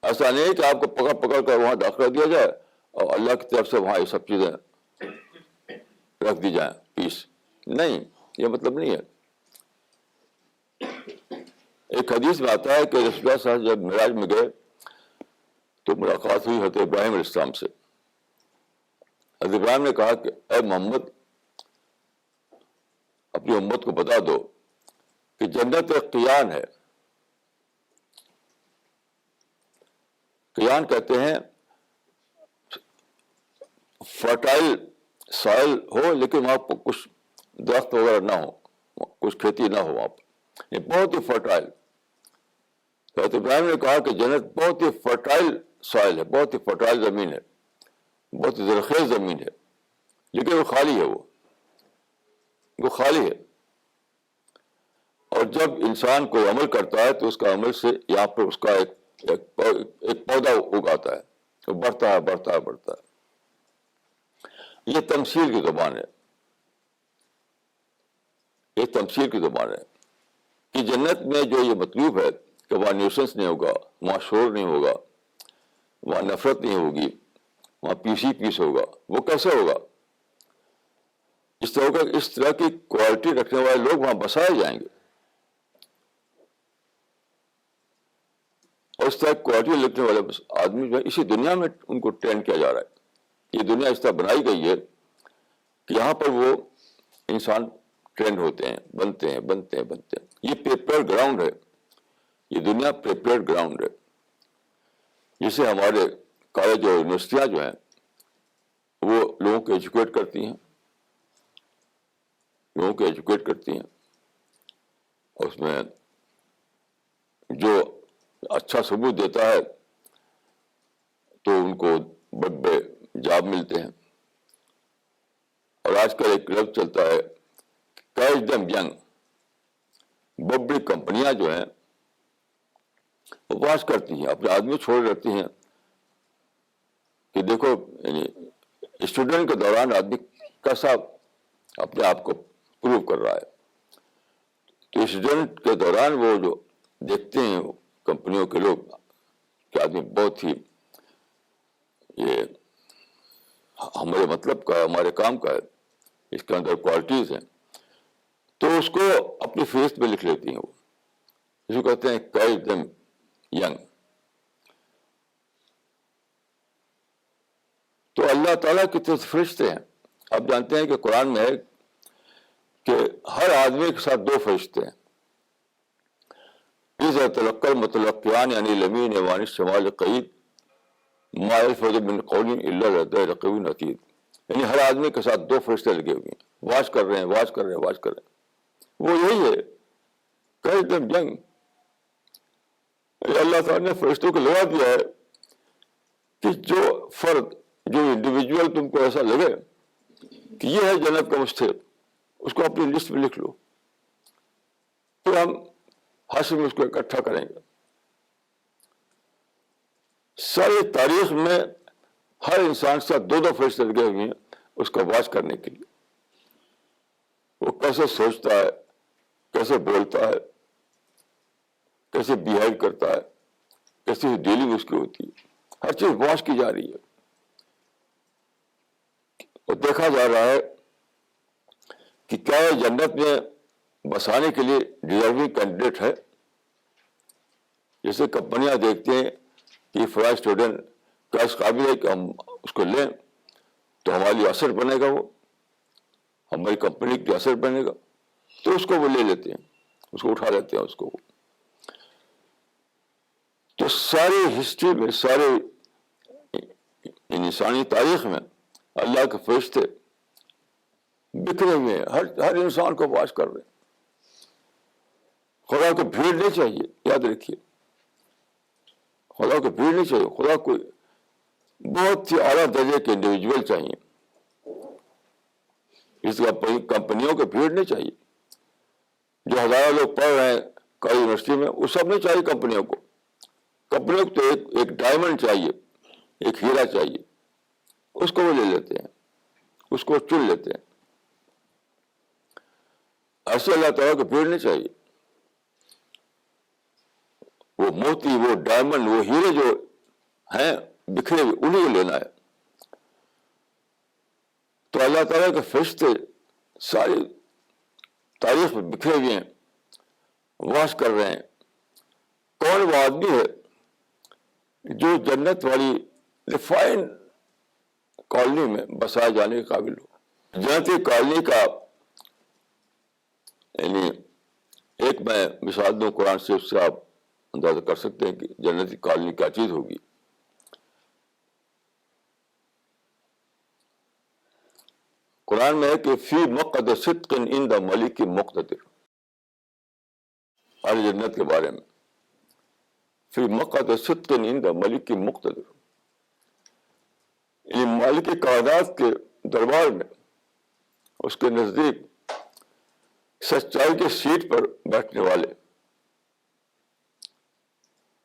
ایسا نہیں ہے کہ آپ کو پکڑ پکڑ کر وہاں داخلہ دیا جائے اور اللہ کی طرف سے وہاں یہ سب چیزیں رکھ دی جائیں پیس. نہیں، یہ مطلب نہیں ہے. ایک حدیث میں آتا ہے کہ رسول اللہ صلی اللہ علیہ وسلم جب معراج میں گئے تو ملاقات ہوئی حضرت ابراہیم علیہ السلام سے. حضرت ابراہیم نے کہا کہ اے محمد، اپنی امت کو بتا دو کہ جنت ایک قیان ہے. قیان کہتے ہیں فرٹائل سائل ہو لیکن وہاں پر کچھ درخت وغیرہ نہ ہو، کچھ کھیتی نہ ہو وہاں پر. یہ بہت ہی فرٹائل. حضرت ابراہیم نے کہا کہ جنت بہت ہی فرٹائل سائل ہے، بہت ہی فرٹائل زمین ہے، بہت ہی زرخیز زمین ہے، لیکن وہ خالی ہے، وہ خالی ہے. اور جب انسان کوئی عمل کرتا ہے تو اس کا عمل سے یہاں پر اس کا ایک پودا اگاتا ہے، وہ بڑھتا ہے بڑھتا ہے بڑھتا ہے. یہ تمثیل کی زبان ہے، یہ تمثیل کی زبان ہے کہ جنت میں جو یہ مطلوب ہے کہ وہاں نیوسنس نہیں ہوگا، وہاں شور نہیں ہوگا، وہاں نفرت نہیں ہوگی، وہاں پیس ہی پیس ہوگا. وہ کیسے ہوگا؟ اس طرح کی کوالٹی رکھنے والے لوگ وہاں بسائے جائیں گے، اور اس طرح کوالٹی رکھنے والے آدمی جو ہے اسی دنیا میں ان کو ٹرین کیا جا رہا ہے. یہ دنیا اس طرح بنائی گئی ہے کہ یہاں پر وہ انسان ٹرینڈ ہوتے ہیں، بنتے ہیں بنتے ہیں بنتے ہیں. یہ پریپیئر گراؤنڈ ہے، یہ دنیا پریپیئر گراؤنڈ ہے. جسے ہمارے کالج اور یونیورسٹیاں جو ہیں وہ لوگوں کو ایجوکیٹ کرتی ہیں، لوگوں کو ایجوکیٹ کرتی ہیں. اور اس میں جو اچھا ثبوت دیتا ہے تو ان کو بڑے جاب ملتے ہیں. اور آج کل ایک لفظ چلتا ہے کیچ دم ینگ. بڑی بڑی کمپنیاں جو ہیں وہ واش کرتی ہیں، اپنے آدمی چھوڑ رہتی ہیں کہ دیکھو یعنی اسٹوڈنٹ کے دوران آدمی کیسا اپنے آپ کو پروو کر رہا ہے. تو اسٹوڈنٹ کے دوران وہ جو دیکھتے ہیں کمپنیوں کے لوگ کہ آدمی بہت ہی یہ ہمارے مطلب کا، ہمارے کام کا ہے، اس کے اندر کوالٹیز ہیں، تو اس کو اپنی فیس پہ لکھ لیتی ہیں. وہ اس کو کہتے ہیں کیچ دم ینگ. تو اللہ تعالیٰ کی طرف سے فرشتے ہیں. آپ جانتے ہیں کہ قرآن میں ہے کہ ہر آدمی کے ساتھ دو فرشتے ہیں. اذا تلقى المتلقيان عن اليمين وعن الشمال قعيد ما يلفظ من قول الا لديه رقيب عتيد. یعنی ہر آدمی کے ساتھ دو فرشتے لگے ہوئے ہیں، واچ کر رہے ہیں، واچ کر رہے ہیں، واچ کر رہے ہیں. وہ یہی ہے کہ تم جنگ. اللہ تعالیٰ نے فرشتوں کو لگا دیا ہے کہ جو فرد، جو انڈیویجول تم کو ایسا لگے کہ یہ ہے جنت کا مستحق، اس کو اپنی لسٹ میں لکھ لو، پھر ہم حشر میں اس کو اکٹھا کریں گے. ساری تاریخ میں ہر انسان کے ساتھ دو دو فرشتے لگے ہوئے ہیں اس کو واچ کرنے کے لیے. وہ کیسے سوچتا ہے، کیسے بولتا ہے، کیسے بیہیو کرتا ہے، کیسے ڈیلنگ اس کی ہوتی ہے، ہر چیز واچ کی جا رہی ہے. اور دیکھا جا رہا ہے کہ کیا یہ جنت میں بسانے کے لیے ڈیزرونگ کینڈیڈیٹ ہے. جیسے کمپنیاں دیکھتے ہیں کہ فلاں اسٹوڈنٹ کیا اس قابل ہے کہ ہم اس کو لیں تو ہمارے لیے اثر بنے گا، وہ ہماری کمپنی کے اثر بنے گا، تو اس کو وہ لے لیتے ہیں، اس کو اٹھا لیتے ہیں اس کو. تو ساری ہسٹری میں، سارے انسانی تاریخ میں اللہ کے فرشتے بکھرے ہوئے ہیں، ہر انسان کو واش کر رہے ہیں. خدا کو بھیڑ نہیں چاہیے، یاد رکھیے، خدا کو بھیڑ نہیں چاہیے. خدا کو بہت ہی اعلیٰ درجے کے انڈیویجول چاہیے. اس کمپنیوں کو بھیڑ نہیں چاہیے. جو ہزاروں لوگ پڑھ رہے ہیں کئی یونیورسٹی میں، وہ سب نہیں چاہیے کمپنیوں کو. کمپنیوں کو تو ایک ڈائمنڈ چاہیے، ایک ہیرا چاہیے، اس کو وہ لے لیتے ہیں، اس کو چن لیتے ہیں. ایسے اللہ تعالیٰ کو بھیڑ نہیں چاہیے. وہ موتی، وہ ڈائمنڈ، وہ ہیرے جو ہیں بکھرے ہوئے، انہیں کو لینا ہے. تو اللہ تعالیٰ کے فرشتے ساری تاریخ میں بکھرے ہوئے ہیں، واش کر رہے ہیں. کون وہ آدمی ہے جو جنت والی ریفائنڈ کالونی میں بسائے جانے کے قابل ہو؟ جنتی کالونی کا یعنی ایک میں مثال دوں قرآن سے، اس سے آپ اندازہ کر سکتے ہیں کہ جنتی کالونی کیا چیز ہوگی. قرآن میں ہے کہ فی مقعد صدق عند ملک مقتدر، اہل جنت کے بارے میں، فی مقعد صدق عند ملک مقتدر، یعنی مالک کائنات کے دربار میں، اس کے نزدیک سچائی کے سیٹ پر بیٹھنے والے.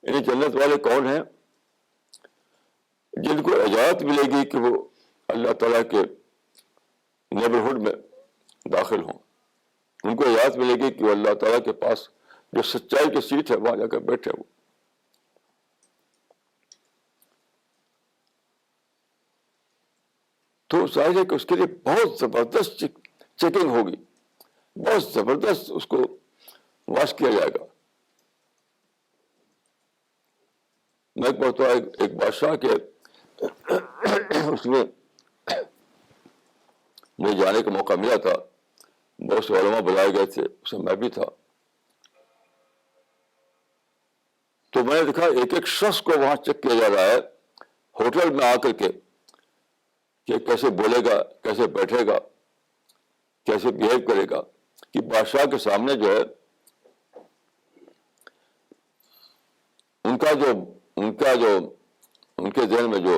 یعنی جنت والے کون ہیں؟ جن کو اجازت ملے گی کہ وہ اللہ تعالیٰ کے نیبرہڈ میں داخل ہوں. ان کو اجازت ملے گی کہ وہ اللہ تعالیٰ کے پاس جو سچائی کی سیٹ ہے وہاں جا کر بیٹھے. وہ تو ظاہر ہے کہ اس کے لیے بہت زبردست چیکنگ ہوگی، بہت زبردست اس کو واش کیا جائے گا. میں کہتا ہوں ایک بادشاہ کے اس میں مجھے جانے کا موقع ملا تھا، بہت سے علماء بلائے گئے تھے، اس میں بھی تھا. تو میں نے دیکھا ایک ایک شخص کو وہاں چیک کیا جا رہا ہے ہوٹل میں آ کر کے کہ کیسے بولے گا، کیسے بیٹھے گا، کیسے بہیو کرے گا، کہ بادشاہ کے سامنے جو ہے ان کے ذہن میں جو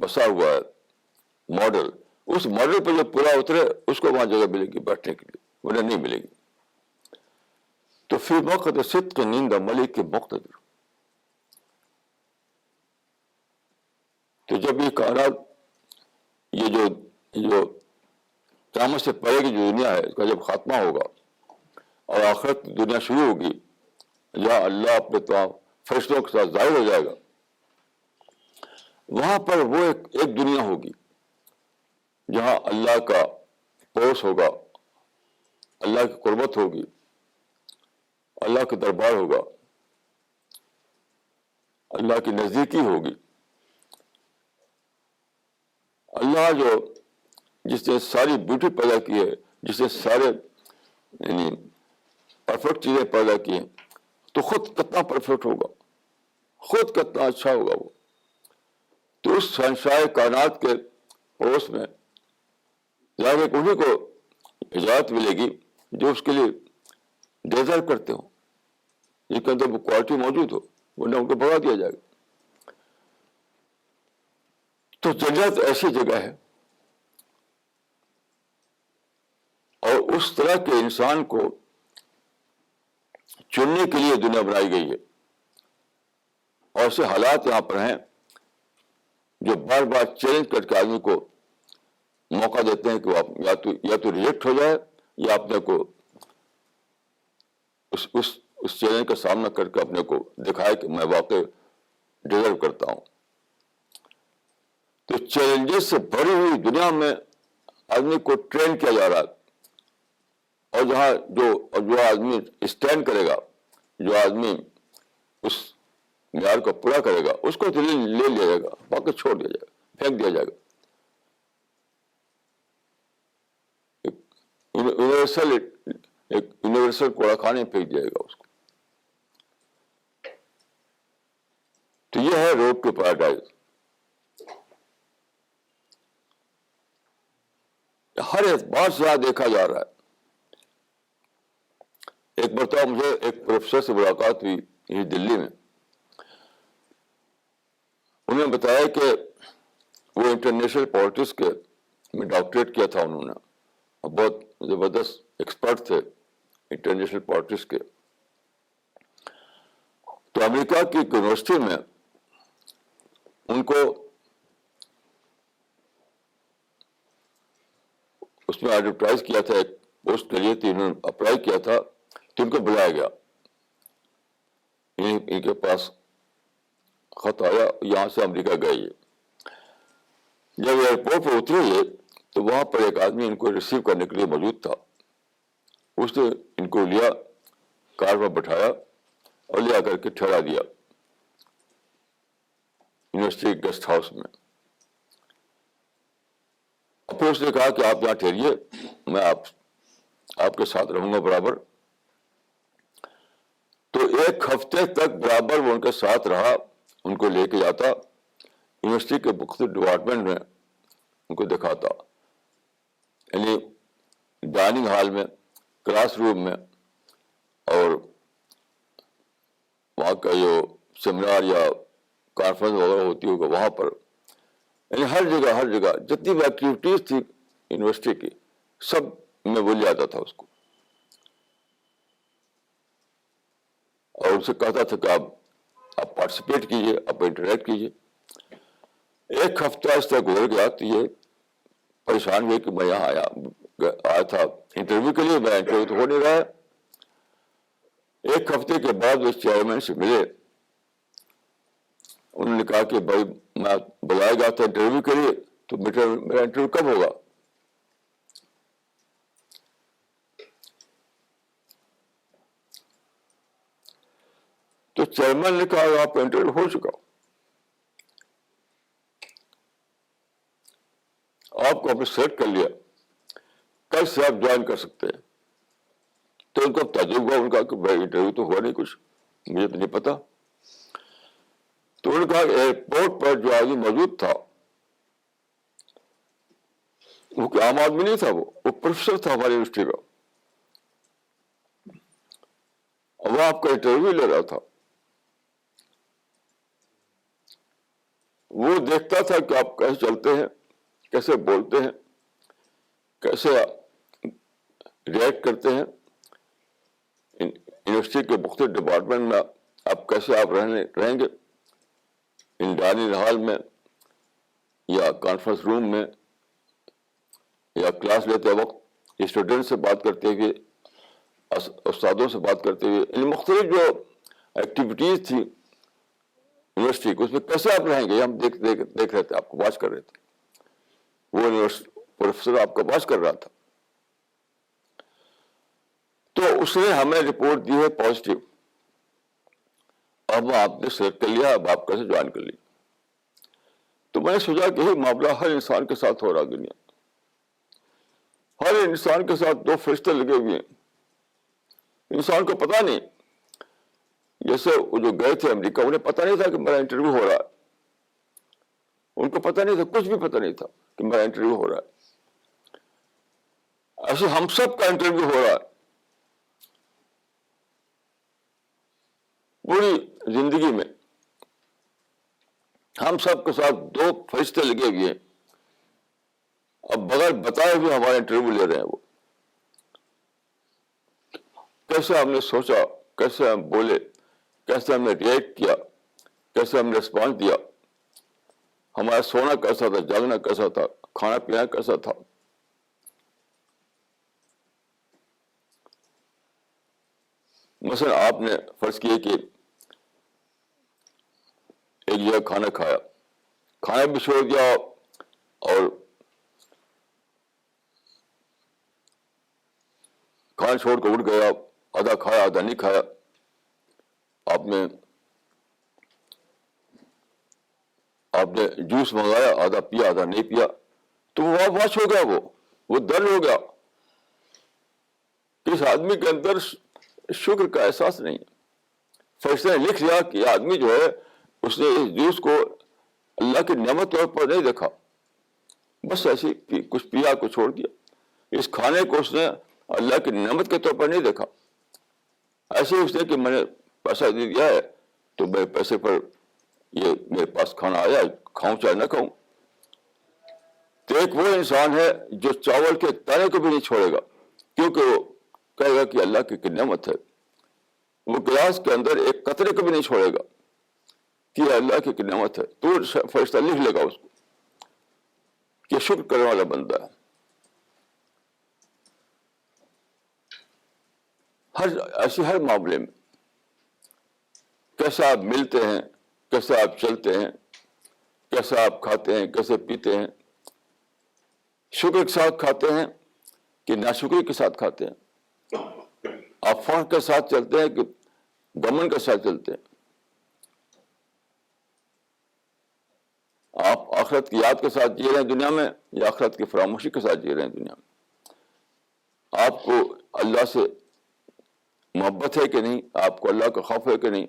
بسا ہوا ہے ماڈل، اس ماڈل پہ جو پورا اترے اس کو وہاں جگہ ملے گی بیٹھنے کے لیے، انہیں نہیں ملے گی. تو فی مقعد صدق عند ملک مقتدر. تو جب یہ کائنات، یہ جو قیامت سے پہلے کی جو دنیا ہے، اس کا جب خاتمہ ہوگا اور آخرت کی دنیا شروع ہوگی، جہاں اللہ اپنے تمام فرشتوں کے ساتھ ظاہر ہو جائے گا، وہاں پر وہ ایک دنیا ہوگی جہاں اللہ کا پڑوس ہوگا، اللہ کی قربت ہوگی، اللہ کا دربار ہوگا، اللہ کی نزدیکی ہوگی. اللہ جس نے ساری بیوٹی پیدا کی ہے، جس نے سارے یعنی پرفیکٹ چیزیں پیدا کی ہیں، تو خود کتنا پرفیکٹ ہوگا، خود کتنا اچھا ہوگا وہ. تو اس شہنشاہ کائنات کے پڑوس میں ظاہر ہے کہ انہیں کو اجازت ملے گی جو اس کے لیے ڈیزرو کرتے ہوں، جن کے اندر وہ کوالٹی موجود ہو، ورنہ ان کو بھگا دیا جائے گا. تو جنت ایسی جگہ ہے، اور اس طرح کے انسان کو چننے کے لیے دنیا بنائی گئی ہے. اور ایسے حالات یہاں پر ہیں جو بار بار چیلنج کر کے آدمی کو موقع دیتے ہیں کہ وہ یا تو ریجیکٹ ہو جائے، یا اپنے کو اس چیلنج کا سامنا کر کے اپنے کو دکھائے کہ میں واقعی ڈیزرو کرتا ہوں. تو چیلنجز سے بھری ہوئی دنیا میں آدمی کو ٹرین کیا جا رہا ہے اور جہاں جو آدمی اسٹینڈ کرے گا، جو آدمی اس معیار کو پورا کرے گا، اس کو تو لے لیا جائے گا، باقی چھوڑ دیا جائے گا، پھینک دیا جائے گا. ایک یونیورسل کوڑا خانے میں پھینک دیا گا اس کو. تو یہ ہے روڈ ٹو پیراڈائز. ہر اعتبار سے یہاں دیکھا جا رہا ہے. ایک مرتبہ مجھے ایک پروفیسر سے ملاقات ہوئی یہی دلی میں. انہوں نے بتایا کہ وہ انٹرنیشنل پالیٹکس کے میں ڈاکٹریٹ کیا تھا انہوں نے، بہت زبردست ایکسپرٹ تھے انٹرنیشنل پالیٹکس کے. تو امریکہ کی ایک یونیورسٹی میں ان کو اس میں ایڈورٹائز کیا تھا، ایک پوسٹ کے لیے، تو انہوں نے اپلائی کیا تھا، تو ان کو بلایا گیا. ان کے پاس خط آیا، یہاں سے امریکہ گئے. یہ جب ایئرپورٹ پہ اترے یہ، تو وہاں پر ایک آدمی ان کو ریسیو کرنے کے لیے موجود تھا. اس نے ان کو لیا، کار پر بٹھایا اور لے آ کر کے ٹھہرا دیا یونیورسٹی گیسٹ ہاؤس میں. اور پھر اس نے کہا کہ آپ یہاں ٹھہریے، میں آپ کے ساتھ رہوں گا برابر. تو ایک ہفتے تک برابر وہ ان کے ساتھ رہا، ان کو لے کے جاتا یونیورسٹی کے مختلف ڈپارٹمنٹ میں، ان کو دکھاتا، یعنی ڈائننگ ہال میں، کلاس روم میں، اور وہاں کا جو سیمینار یا کانفرنس وغیرہ ہوتی ہوگا وہاں پر، یعنی ہر جگہ جتنی بھی ایکٹیویٹیز تھی یونیورسٹی کی، سب میں وہ لے آتا تھا اس کو. اور ان سے کہتا تھا کہ آپ پارٹیسپیٹ کیجیے، آپ انٹریکٹ کیجیے. ایک ہفتہ اس طرح گزر گیا تو یہ پریشان ہوئے کہ میں یہاں آیا تھا انٹرویو کے لیے، میرا انٹرویو تو ہو نہیں رہا ہے. ایک ہفتے کے بعد اس چیئرمین سے ملے. انہوں نے کہا کہ بھائی میں بلایا گیا تھا انٹرویو کے لیے، تو میرا انٹرویو کب ہوگا؟ تو چیئرمین نے کہا آپ کا انٹرویو ہو چکا، آپ کو آپ سلیکٹ کر لیا، کل سے آپ جوائن کر سکتے ہیں. تو ان کو تعجب ہوا، ان کا کہ بھائی انٹرویو تو ہوا نہیں، کچھ مجھے تو نہیں پتا. تو انہوں نے کہا کہ ایئرپورٹ پر جو آدمی موجود تھا وہ کوئی عام آدمی نہیں تھا، وہ پروفیسر تھا ہماری یونیورسٹی کا، اور وہ آپ کا انٹرویو لے رہا تھا. وہ دیکھتا تھا کہ آپ کیسے چلتے ہیں، کیسے بولتے ہیں، کیسے ریئیکٹ کرتے ہیں یونیورسٹی کے مختلف ڈپارٹمنٹ میں، آپ کیسے رہیں گے ان ڈائننگ ہال میں یا کانفرنس روم میں یا کلاس لیتے وقت اسٹوڈنٹ سے بات کرتے ہوئے، استادوں سے بات کرتے ہوئے، ان مختلف جو ایکٹیویٹیز تھی یونیورسٹی کو، اس میں کیسے آپ رہیں گے، ہم دیکھ رہے تھے، آپ کو واچ کر رہے تھے. وہ پروفیسر آپ کا واچ کر رہا تھا. تو اس نے ہمیں رپورٹ دی ہے پازیٹیو، اب آپ نے سلیکٹ کر لیا، اب آپ کیسے جوائن کر لی. تو میں نے سوچا کہ یہ معاملہ ہر انسان کے ساتھ ہو رہا دنیا، ہر انسان کے ساتھ دو فرشتے لگے ہوئے ہیں. انسان کو پتا نہیں، جیسے وہ جو گئے تھے امریکہ، انہیں پتا نہیں تھا کہ میرا انٹرویو ہو رہا ہے، ان کو پتا نہیں تھا، کچھ بھی پتا نہیں تھا کہ میرا انٹرویو ہو رہا ہے. ایسے ہم سب کا انٹرویو ہو رہا ہے پوری زندگی میں. ہم سب کے ساتھ دو فرشتے لگے ہوئے ہیں، اب بغیر بتائے ہوئے ہمارا انٹرویو لے رہے ہیں. وہ کیسے ہم نے سوچا، کیسے ہم بولے، کیسے ہم نے ریئیکٹ کیا، کیسے ہم نے رسپانس دیا، ہمارا سونا کیسا تھا، جاگنا کیسا تھا، کھانا پینا کیسا تھا. مثلا آپ نے فرض کیے کہ ایک جگہ کھانا کھایا، کھانا بھی چھوڑ دیا، اور کھانا چھوڑ کر اٹھ گیا, آدھا کھایا آدھا نہیں کھایا, آپ نے جوس منگایا, آدھا پیا آدھا نہیں پیا, تو وہ واش ہو گیا, وہ درد ہو گیا. اس آدمی کے اندر شکر کا احساس نہیں. فرشتے نے لکھ لیا کہ یہ آدمی جو ہے اس نے اس جوس کو اللہ کی نعمت طور پر نہیں دیکھا, بس ایسے کچھ پیا کو چھوڑ دیا. اس کھانے کو اس نے اللہ کی نعمت کے طور پر نہیں دیکھا. ایسے اس نے کہ میں نے پیسہ دے دیا ہے تو میں پیسے پر یہ میرے پاس کھانا آیا, کھاؤں چاہے نہ کھاؤں. تو ایک وہ انسان ہے جو چاول کے دانے کو بھی نہیں چھوڑے گا, کیونکہ وہ کہے گا کہ اللہ کی نعمت ہے. وہ گلاس کے اندر ایک قطرے کو بھی نہیں چھوڑے گا کہ یہ اللہ کی نعمت ہے. تو فرشتہ لکھ لے گا اس کو کہ شکر کرنے والا بندہ ہے. ہر معاملے میں, کیسا آپ ملتے ہیں, کیسا آپ چلتے ہیں, کیسا آپ کھاتے ہیں, کیسے پیتے ہیں, شکر کے ساتھ کھاتے ہیں کہ ناشکری کے ساتھ کھاتے ہیں, آپ فخر کے ساتھ چلتے ہیں کہ گمن کے ساتھ چلتے ہیں, آپ آخرت کی یاد کے ساتھ جی رہے ہیں دنیا میں یا آخرت کی فراموشی کے ساتھ جی رہے ہیں دنیا میں, آپ کو اللہ سے محبت ہے کہ نہیں, آپ کو اللہ کا خوف ہے کہ نہیں.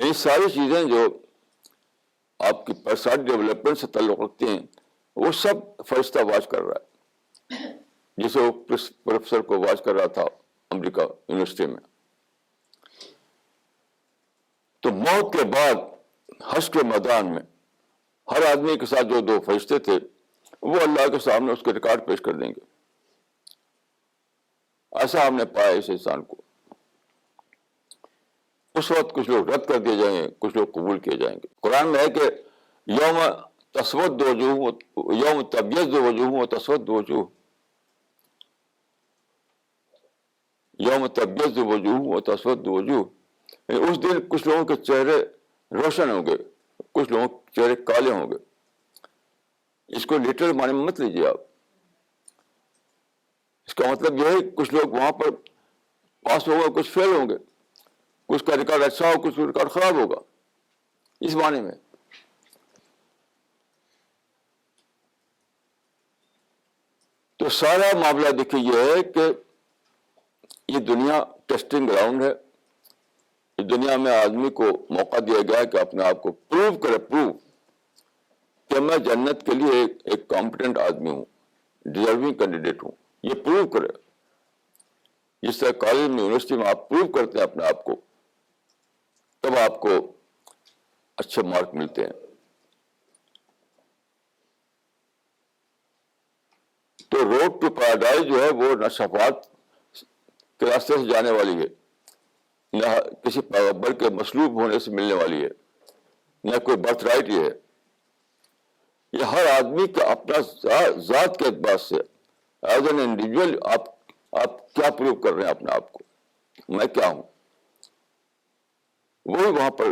یہ ساری چیزیں جو آپ کی پرسنالٹی ڈیولپمنٹ سے تعلق رکھتی ہیں وہ سب فرشتہ واچ کر رہا ہے, جسے وہ پروفیسر کو واچ کر رہا تھا امریکہ یونیورسٹی میں. تو موت کے بعد حشر کے میدان میں ہر آدمی کے ساتھ جو دو فرشتے تھے وہ اللہ کے سامنے اس کے ریکارڈ پیش کر دیں گے. ایسا ہم نے پایا اس انسان کو. اس وقت کچھ لوگ رد کر دیے جائیں گے, کچھ لوگ قبول کیے جائیں گے. قرآن میں ہے کہ یوم تسود وجوہ, یوم تبیض وجوہ و تسود وجوہ, یوم تبیض وجوہ و تسود وجوہ. اس دن کچھ لوگوں کے چہرے روشن ہوں گے, کچھ لوگوں کے چہرے کالے ہوں گے. اس کو لٹرل معنی میں مت لیجیے آپ. اس کا مطلب یہ ہے کہ کچھ لوگ وہاں پر پاس ہوں گے, کچھ فیل ہوں گے, کچھ کا ریکارڈ اچھا ہو, کچھ کا ریکارڈ خراب ہوگا, اس معنی میں. تو سارا معاملہ دیکھیے یہ ہے کہ یہ دنیا ٹیسٹنگ گراؤنڈ ہے. اس دنیا میں آدمی کو موقع دیا گیا کہ اپنے آپ کو پروو کرے, کہ میں جنت کے لیے ایک کمپیٹنٹ آدمی ہوں, ڈیزرونگ کینڈیڈیٹ ہوں. یہ پروو کرے. جس طرح کالج میں یونیورسٹی میں آپ پروو کرتے ہیں اپنے آپ کو, تب آپ کو اچھے مارک ملتے ہیں. تو روڈ ٹو پیراڈائز جو ہے وہ نہ شفاعت کے راستے سے جانے والی ہے, نہ کسی پیغمبر کے مصلوب ہونے سے ملنے والی ہے, نہ کوئی برتھ رائٹ یہ ہے. یہ ہر آدمی کا اپنا ذات کے اعتبار سے ایز این انڈیویجول آپ کیا پروو کر رہے ہیں اپنے آپ کو, میں کیا ہوں, وہی وہاں پر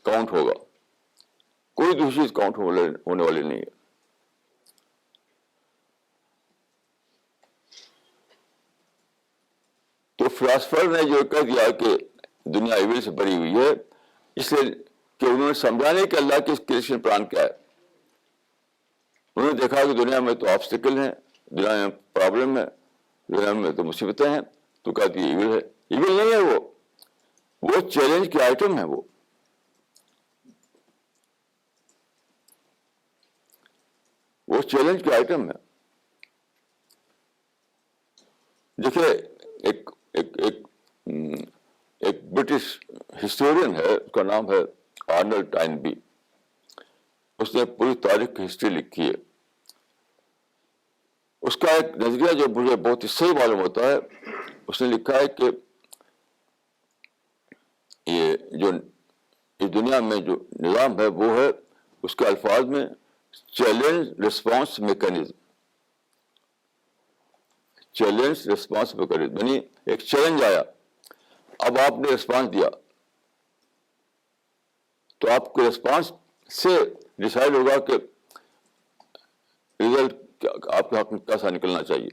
کاؤنٹ ہوگا. کوئی دوسری چیز کاؤنٹ ہونے والی نہیں ہے. تو فلاسفر نے جو کہہ دیا کہ دنیا ایول سے بھری ہوئی ہے, اس لیے کہ انہوں نے سمجھا نہیں کہ اللہ کی کریشن پلان کیا ہے. انہوں نے دیکھا کہ دنیا میں تو آبسٹیکل ہیں, دنیا میں پرابلم ہے, دنیا میں تو مصیبتیں ہیں, تو کہتی ہے ایول ہے. ایول نہیں ہے, وہ چیلنج کے آئٹم ہے. وہ چیلنج کے آئٹم ہے. دیکھیے ایک برٹش ہسٹورین ہے, اس کا نام ہے آرنلڈ ٹائنبی. اس نے پوری تاریخ کی ہسٹری لکھی ہے. اس کا ایک نظریہ جو مجھے بہت ہی صحیح معلوم ہوتا ہے, اس نے لکھا ہے کہ یہ جو اس دنیا میں جو نظام ہے وہ ہے, اس کے الفاظ میں challenge response mechanism. Challenge response mechanism یعنی ایک چیلنج آیا, اب آپ نے ریسپانس دیا, تو آپ کے ریسپانس سے ڈیسائیڈ ہوگا کہ رزلٹ آپ کے حق میں کیسا نکلنا چاہیے.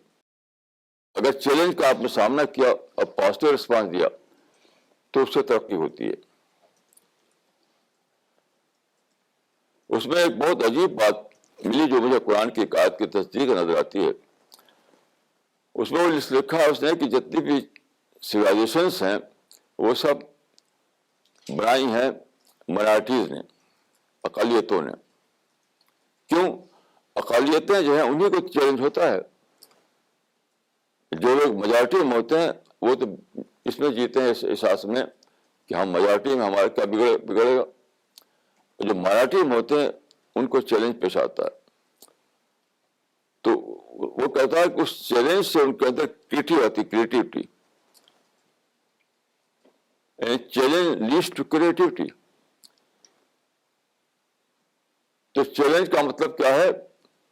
اگر چیلنج کا آپ نے سامنا کیا اور پازیٹیو رسپانس دیا تو اس سے ترقی ہوتی ہے. اس میں ایک بہت عجیب بات ملی جو مجھے قرآن کی ایک آیت کی تصدیق نظر آتی ہے. اس میں وہ لکھا ہے اس نے کہ جتنی بھی سویلائزیشنس ہیں وہ سب بنائی ہیں مائنارٹیز نے، اقلیتوں نے. کیوں؟ اقلیتیں جو ہیں انہیں کو چیلنج ہوتا ہے. جو لوگ میجارٹی میں ہوتے ہیں وہ تو اس میں جیتے ہیں اس احساس میں کہ ہم میجارٹی میں ہمارا کیا بگڑے گا. جو مائنارٹی میں ہوتے ہیں ان کو چیلنج پیش آتا ہے. تو وہ کہتا ہے کہ اس چیلنج سے ان کے اندر creativity challenge leads to creativity. تو چیلنج کا مطلب کیا ہے؟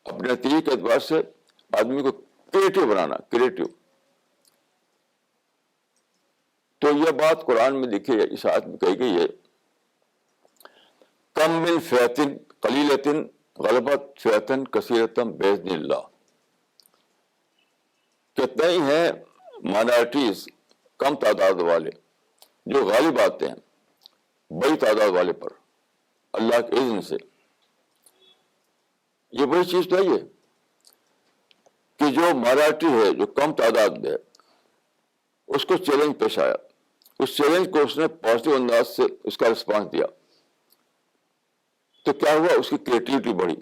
اپنے نتیجے کے اعتبار سے آدمی کو کریٹیو بنانا، کریٹیو. تو یہ بات قرآن میں لکھی ہے، اس آیت میں کہی گئی ہے، کم من فئۃ قلیلۃ غلبت فئۃ کثیرۃ باذن اللہ. کتنے ہی ہیں مائنارٹیز کم تعداد والے جو غالب آتے ہیں بڑی تعداد والے پر اللہ کے اذن سے. یہ بڑی چیز تو ہے کہ جو مائنارٹی ہے، جو کم تعداد میں ہے، اس کو چیلنج پیش آیا. اس چیلنج کو اس نے پازیٹیو انداز سے اس کا رسپانس دیا تو کیا ہوا؟ اس کی کریٹیوٹی بڑھی.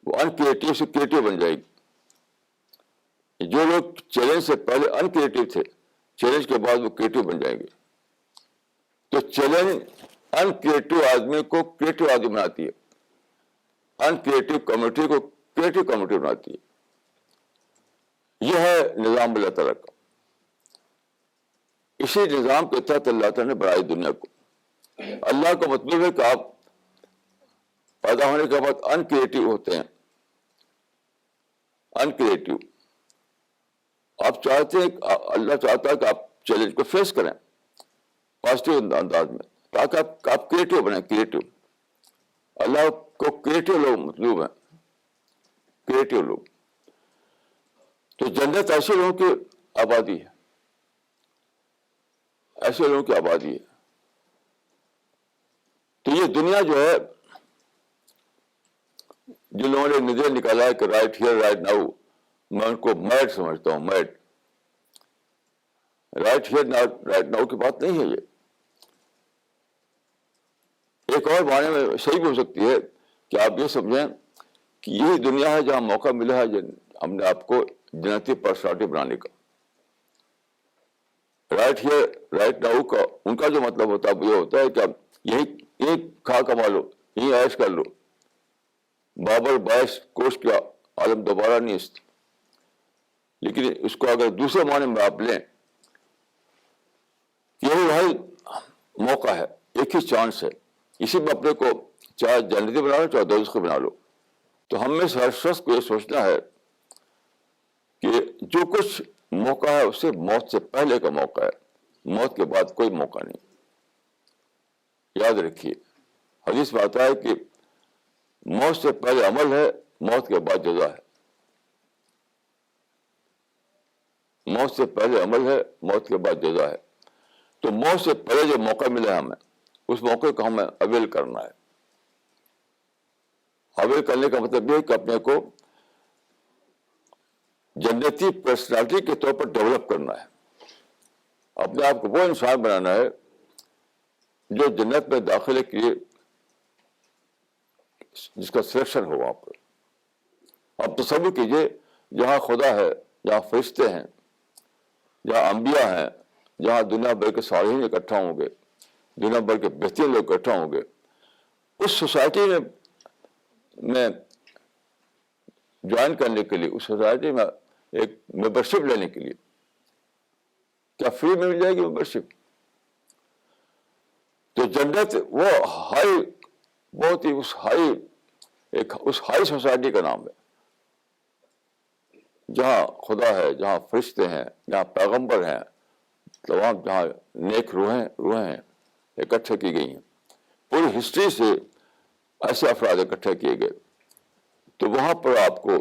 وہ ان کریٹیو سے کریٹیو بن جائے گی. جو لوگ چیلنج سے پہلے ان کریٹیو تھے چیلنج کے بعد وہ کریٹیو بن جائیں گے. تو چیلنج ان کریٹیو آدمی کو کریٹیو آدمی بناتی ہے، ان کریٹیو کمیونٹی کو کریٹیو کمیونٹی بناتی ہے. یہ ہے نظام اللہ تعالیٰ کا. اسی نظام کے تحت اللہ تعالیٰ نے بنائی دنیا کو. اللہ کا مطلب ہے کہ آپ پیدا ہونے کے بعد ان کریٹیو ہوتے ہیں، ان کریٹیو. آپ چاہتے ہیں، اللہ چاہتا ہے کہ آپ چیلنج کو فیس کریں پازیٹیو انداز میں تاکہ آپ کریٹیو بنیں، کریٹیو. اللہ کو کریٹیو لوگ مطلوب ہیں، کریٹیو لوگ. تو جنت ایسے لوگوں کی آبادی ہے، ایسے لوگوں کی آبادی ہے. تو یہ دنیا جو ہے، جن لوگوں نے نظریہ نکالا ہے کہ رائٹ ہیئر رائٹ ناؤ، میں ان کو میڈ سمجھتا ہوں، made. Right here right now کی بات نہیں ہے یہ. ایک اور معنی میں صحیح بھی ہو سکتی ہے کہ آپ یہ سمجھیں کہ یہی دنیا ہے جہاں موقع ملا ہے ہم نے آپ کو جنتی پرسنالٹی بنانے کا. رائٹ ہیئر رائٹ ناؤ کا ان کا جو مطلب ہوتا ہے وہ یہ ہوتا ہے کہ آپ یہی کھا کما لو، یہی عیش کر لو، بابر باعث کوش کا عالم دوبارہ نہیں است. لیکن اس کو اگر دوسرے معنی میں آپ لیں، یہی وہی موقع ہے، ایک ہی چانس ہے، اسی میں اپنے کو چاہے جنتی بنا لو چاہے دوزخی بنا لو. تو ہم میں سے ہر شخص کو یہ سوچنا ہے کہ جو کچھ موقع ہے اس سے موت سے پہلے کا موقع ہے، موت کے بعد کوئی موقع نہیں. یاد رکھیے، حدیث میں آتا ہے کہ موت سے پہلے عمل ہے، موت کے بعد جزا ہے. موت سے پہلے عمل ہے، موت کے بعد جزا ہے. تو موت سے پہلے جو موقع ملا ہے ہمیں، اس موقع کو ہمیں اویل کرنا ہے. اویل کرنے کا مطلب یہ ہے کہ اپنے کو جنتی پرسنالٹی کے طور پر ڈیولپ کرنا ہے. اپنے آپ کو وہ انسان بنانا ہے جو جنت میں داخلے کے لیے جس کا سلیکشن ہو وہاں پر. آپ تصور کیجئے جہاں خدا ہے، جہاں فرشتے ہیں، جہاں انبیاء ہیں، جہاں دنیا بھر کے صالحین اکٹھا ہوں گے، دنیا بھر کے بہترین لوگ اکٹھا ہوں گے. اس سوسائٹی میں جوائن کرنے کے لیے، اس سوسائٹی میں ایک ممبرشپ لینے کے لیے کیا فری میں مل جائے گی ممبرشپ؟ تو جنت وہ ہائی، بہت ہی اس ہائی سوسائٹی کا نام ہے جہاں خدا ہے، جہاں فرشتے ہیں، جہاں پیغمبر ہیں، تمام جہاں نیک روحیں ہیں اکٹھے کی گئی ہیں. پوری ہسٹری سے ایسے افراد اکٹھے کیے گئے. تو وہاں پر آپ کو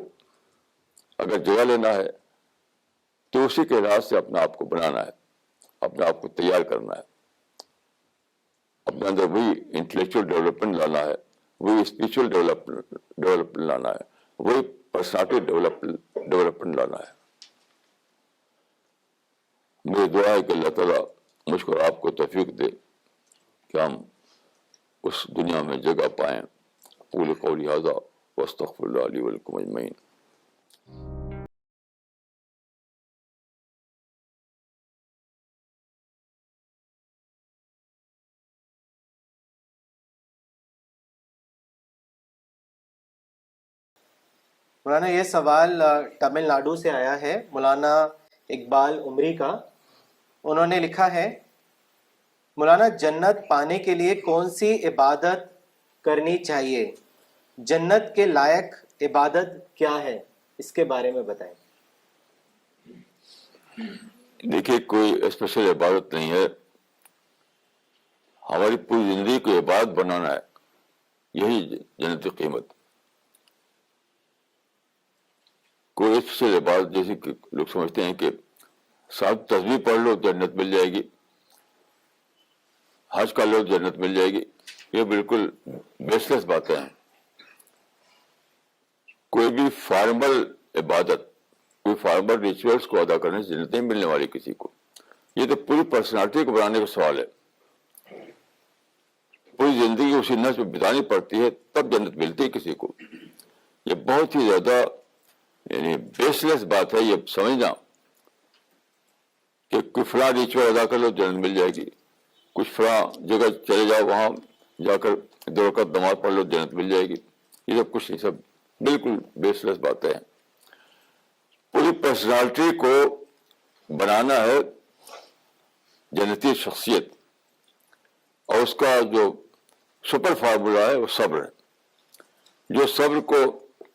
اگر جگہ لینا ہے تو اسی کے لحاظ سے اپنے آپ کو بنانا ہے, اپنے آپ کو تیار کرنا ہے, اپنے اندر وہی انٹلیکچوئل ڈیولپمنٹ لانا ہے, وہی اسپریچل ڈیولپمنٹ لانا ہے, وہی پرسنالٹی ڈیولپمنٹ لانا ہے. میری دعا ہے کہ اللہ تعالیٰ مجھ کو اور آپ کو توفیق دے کہ ہم اس دنیا میں جگہ پائیں. قول قولی ھذا واستغفر اللہ لی ولکم اجمعین. مولانا یہ سوال تمل ناڈو سے آیا ہے, مولانا اقبال عمری کا. انہوں نے لکھا ہے, مولانا جنت پانے کے لیے کون سی عبادت کرنی چاہیے؟ جنت کے لائق عبادت کیا ہے؟ اس کے بارے میں بتائیں. دیکھیے, کوئی اسپیشل عبادت نہیں ہے, ہماری پوری زندگی کو عبادت بنانا ہے, یہی جنت کی قیمت. کوئی اسپیشل عبادت جیسے کہ لوگ سمجھتے ہیں کہ ساتھ تسبیح پڑھ لو جنت مل جائے گی, حج کر لو جنت مل جائے گی, یہ بالکل بیس لیس باتیں ہیں. کوئی بھی فارمل عبادت, کوئی فارمل ریچولس کو ادا کرنے سے جنت نہیں ملنے والی کسی کو. یہ تو پوری پرسنالٹی کو بنانے کا سوال ہے. پوری زندگی اسی نسل میں بتانی پڑتی ہے تب جنت ملتی ہے کسی کو. یہ بہت ہی زیادہ یعنی بیس لیس بات ہے یہ سمجھنا کہ کوئی فلاں ریچول ادا کر لو جنت مل جائے گی, کچھ فلاں جگہ چلے جاؤ وہاں جا کر 2 رکعت نماز پڑھ لو جنت مل جائے گی. یہ سب کچھ نہیں, سب بالکل بیس لیس باتیں ہیں. پوری پرسنالٹی کو بنانا ہے جنتی شخصیت, اور اس کا جو سپر فارمولا ہے وہ صبر ہے. جو صبر کو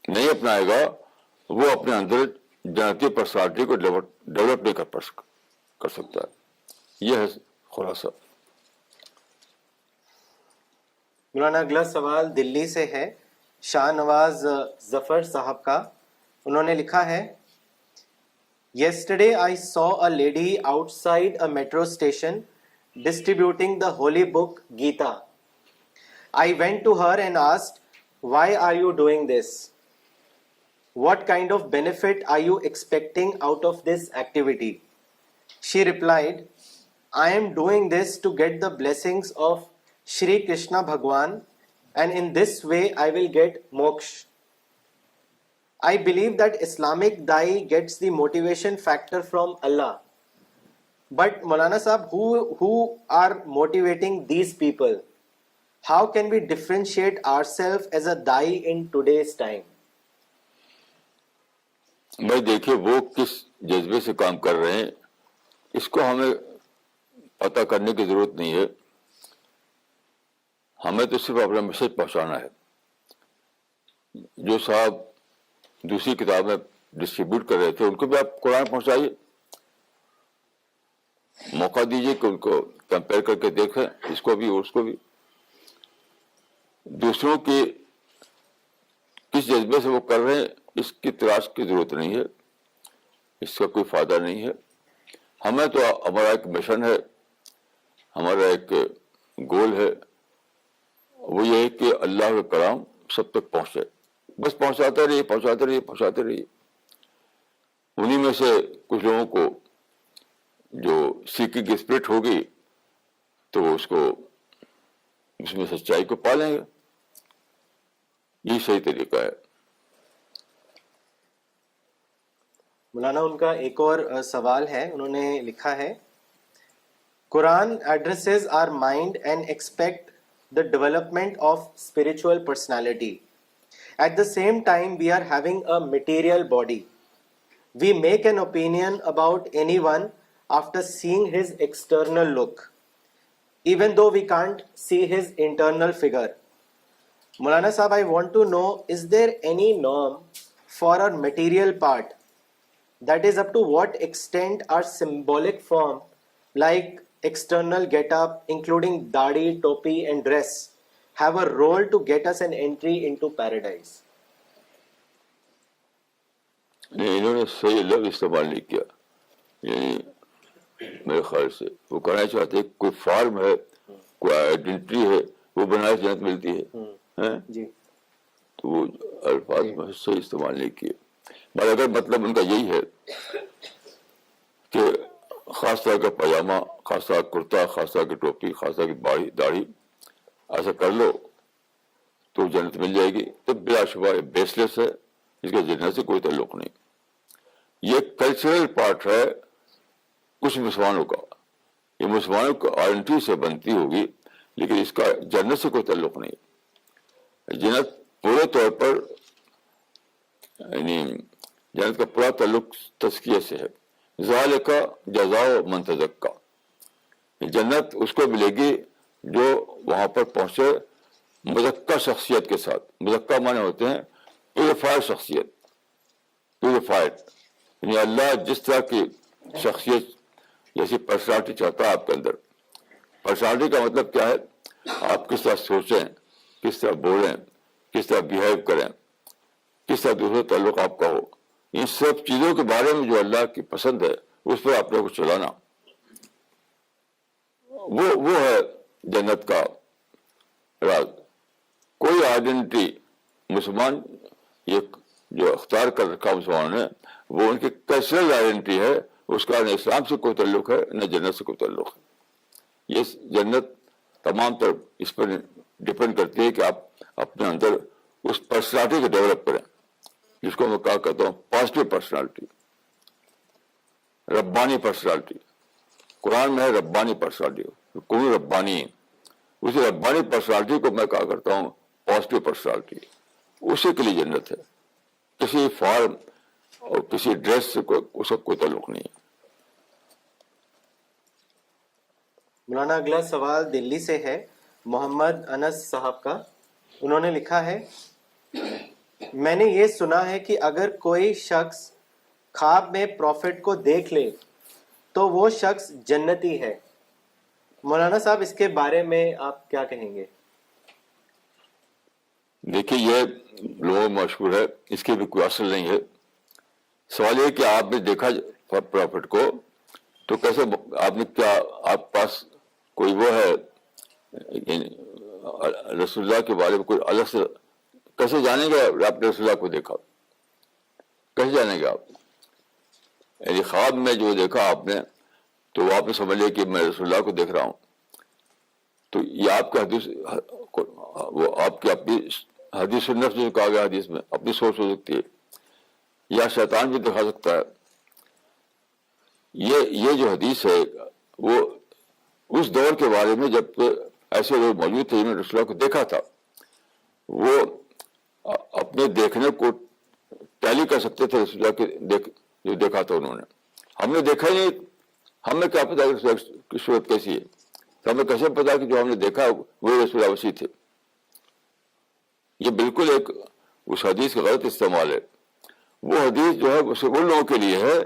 نہیں اپنائے گا وہ اپنے اندر جنتی پرسنالٹی کو ڈیولپ نہیں کر سکتا. یہ ہے خلاصہ. مولانا اگلا سوال دلی سے ہے, شاہ نواز ظفر صاحب کا. انہوں نے لکھا ہے, Yesterday I saw a lady outside a metro station distributing the holy book Gita. I went to her and asked, why are you doing this? What kind of benefit are you expecting out of this activity? She replied, I am doing this to get the blessings of Shri Krishna Bhagwan, and in this way I will get moksha. I believe that Islamic Dai gets the motivation factor from Allah. But Maulana Sahab, who are motivating these people? How can we differentiate ourselves as a Dai in today's time? بھائی دیکھیے, وہ کس جذبے سے کام کر رہے ہیں اس کو ہمیں پتہ کرنے کی ضرورت نہیں ہے. ہمیں تو صرف اپنا میسج پہنچانا ہے. جو صاحب دوسری کتابیں ڈسٹریبیوٹ کر رہے تھے ان کو بھی آپ قرآن پہنچائیے, موقع دیجیے کہ ان کو کمپیئر کر کے دیکھیں, اس کو بھی اور اس کو بھی. دوسروں کی کس جذبے سے وہ کر رہے ہیں اس کی تلاش کی ضرورت نہیں ہے, اس کا کوئی فائدہ نہیں ہے. ہمیں تو ہمارا ایک مشن ہے, ہمارا ایک گول ہے, وہ یہ ہے کہ اللہ کا کلام سب تک پہنچے. بس پہنچاتے رہیے. انہی میں سے کچھ لوگوں کو جو سیکنگ اسپرٹ ہوگی تو وہ اس میں سچائی کو پالیں گے. یہ صحیح طریقہ ہے. مولانا ان کا ایک اور سوال ہے, انہوں نے لکھا ہے, قرآن addresses our mind and expect the development of spiritual personality. At the same time, we are having a material body. We make an opinion about anyone after seeing his external look, even though we can't see his internal figure. Maulana Sahab, I want to know, is there any norm for our material part? That is, up to what extent our symbolic form, like external get-up, including dadi, topi and dress, have a role to get us an entry into paradise? نہیں انہوں نے صحیح لفظ استعمال نہیں کیا. یعنی میرے خیال سے وہ کہنا چاہتے ہیں کوئی فارم ہے, کوئی آئیڈینٹی ہے, وہ بنائے جنت ملتی ہے. جی تو وہ الفاظ میں صحیح استعمال نہیں کیے. مگر اگر مطلب ان کا یہی ہے کہ خاص طرح کا پاجامہ, خاص طرح کا کرتا, خاص طرح کی ٹوپی, خاص طرح کی داڑھی ایسا کر لو تو جنت مل جائے گی, تو بلا شبہ یہ بیس لیس ہے, اس کے جنت سے کوئی تعلق نہیں. یہ کلچرل پارٹ ہے کچھ مسلمانوں کا, یہ مسلمانوں کو آئیڈینٹی سے بنتی ہوگی, لیکن اس کا جنت سے کوئی تعلق نہیں. جنت پورے طور پر یعنی جنت کا پورا تعلق تزکیے سے ہے. ذالک جزاء من تزکا, جنت اس کو ملے گی جو وہاں پر پہنچے مزکہ شخصیت کے ساتھ. مزکہ معنی ہوتے ہیں پیوریفائڈ شخصیت, پیوریفائڈ یعنی اللہ جس طرح کی شخصیت جیسی پرسنالٹی چاہتا ہے آپ کے اندر. پرسنالٹی کا مطلب کیا ہے؟ آپ کس طرح سوچیں, کس طرح بولیں, کس طرح بیہیو کریں, کس طرح دوسرے تعلق آپ کا ہو. ان سب چیزوں کے بارے میں جو اللہ کی پسند ہے اس پر اپنے کو چلانا, وہ ہے جنت کا راز. کوئی آئیڈینٹی مسلمان یہ جو اختیار کر رکھا مسلمان نے وہ ان کی کلچرل آئیڈینٹی ہے, اس کا نہ اسلام سے کوئی تعلق ہے نہ جنت سے کوئی تعلق ہے. یہ جنت تمام تر اس پر ڈپینڈ کرتی ہے کہ آپ اپنے اندر اس پرسنالٹی کو ڈیولپ کریں جس کو میں کہا کرتا ہوں پازیٹیو پرسنالٹی, ربانی پرسنالٹی. قرآن میں ہے ربانی پرسنالٹی, کوئی ربانی, اسی ربانی پرسنالٹی کو میں کہا کرتا ہوں پازیٹیو پرسنالٹی. اسی کے لیے جنت ہے, کسی فارم اور کسی ڈریس سے اس کا کوئی تعلق نہیں ہے. مولانا اگلا سوال دلی سے ہے, محمد انس صاحب کا. انہوں نے لکھا ہے, میں نے یہ سنا ہے کہ اگر کوئی شخص خواب میں پروفٹ کو دیکھ لے تو وہ شخص جنتی ہے. مولانا صاحب اس کے بارے میں آپ کیا کہیں گے؟ دیکھیے یہ لوگوں میں مشہور ہے, اس کی بھی کوئی اصل نہیں ہے. سوال یہ کہ آپ نے دیکھا پروفٹ کو تو کیسے آپ نے کیا آپ پاس کوئی وہ ہے رسول اللہ کے بارے میں کوئی الگ سے کیسے جانیں گے آپ نے رسول اللہ کو دیکھا؟ کیسے جانیں گے آپ؟ یعنی خواب میں جو دیکھا آپ نے تو وہ آپ نے سمجھ لیا کہ میں رسول اللہ کو دیکھ رہا ہوں, تو یہ آپ کا حدیث, وہ آپ کی اپنی حدیث النفس جو کہا گیا حدیث میں اپنی سوچ ہو سکتی ہے, یا شیطان بھی دکھا سکتا ہے. یہ جو حدیث ہے وہ اس دور کے بارے میں جب ایسے لوگ موجود تھے جنہوں نے رسول اللہ کو دیکھا تھا, وہ اپنے دیکھنے کو ٹیلی کر سکتے تھے رسول اللہ کے جو دیکھا تھا انہوں نے. ہم نے دیکھا ہی نہیں, ہمیں کیا پتا کہ رسول اللہ کی صورت کیسی ہے؟ تو ہمیں کیسے پتا کہ جو ہم نے دیکھا وہ رسول اللہ وسیع تھے؟ یہ بالکل ایک اس حدیث کا غلط استعمال ہے. وہ حدیث جو ہے ان لوگوں کے لیے ہے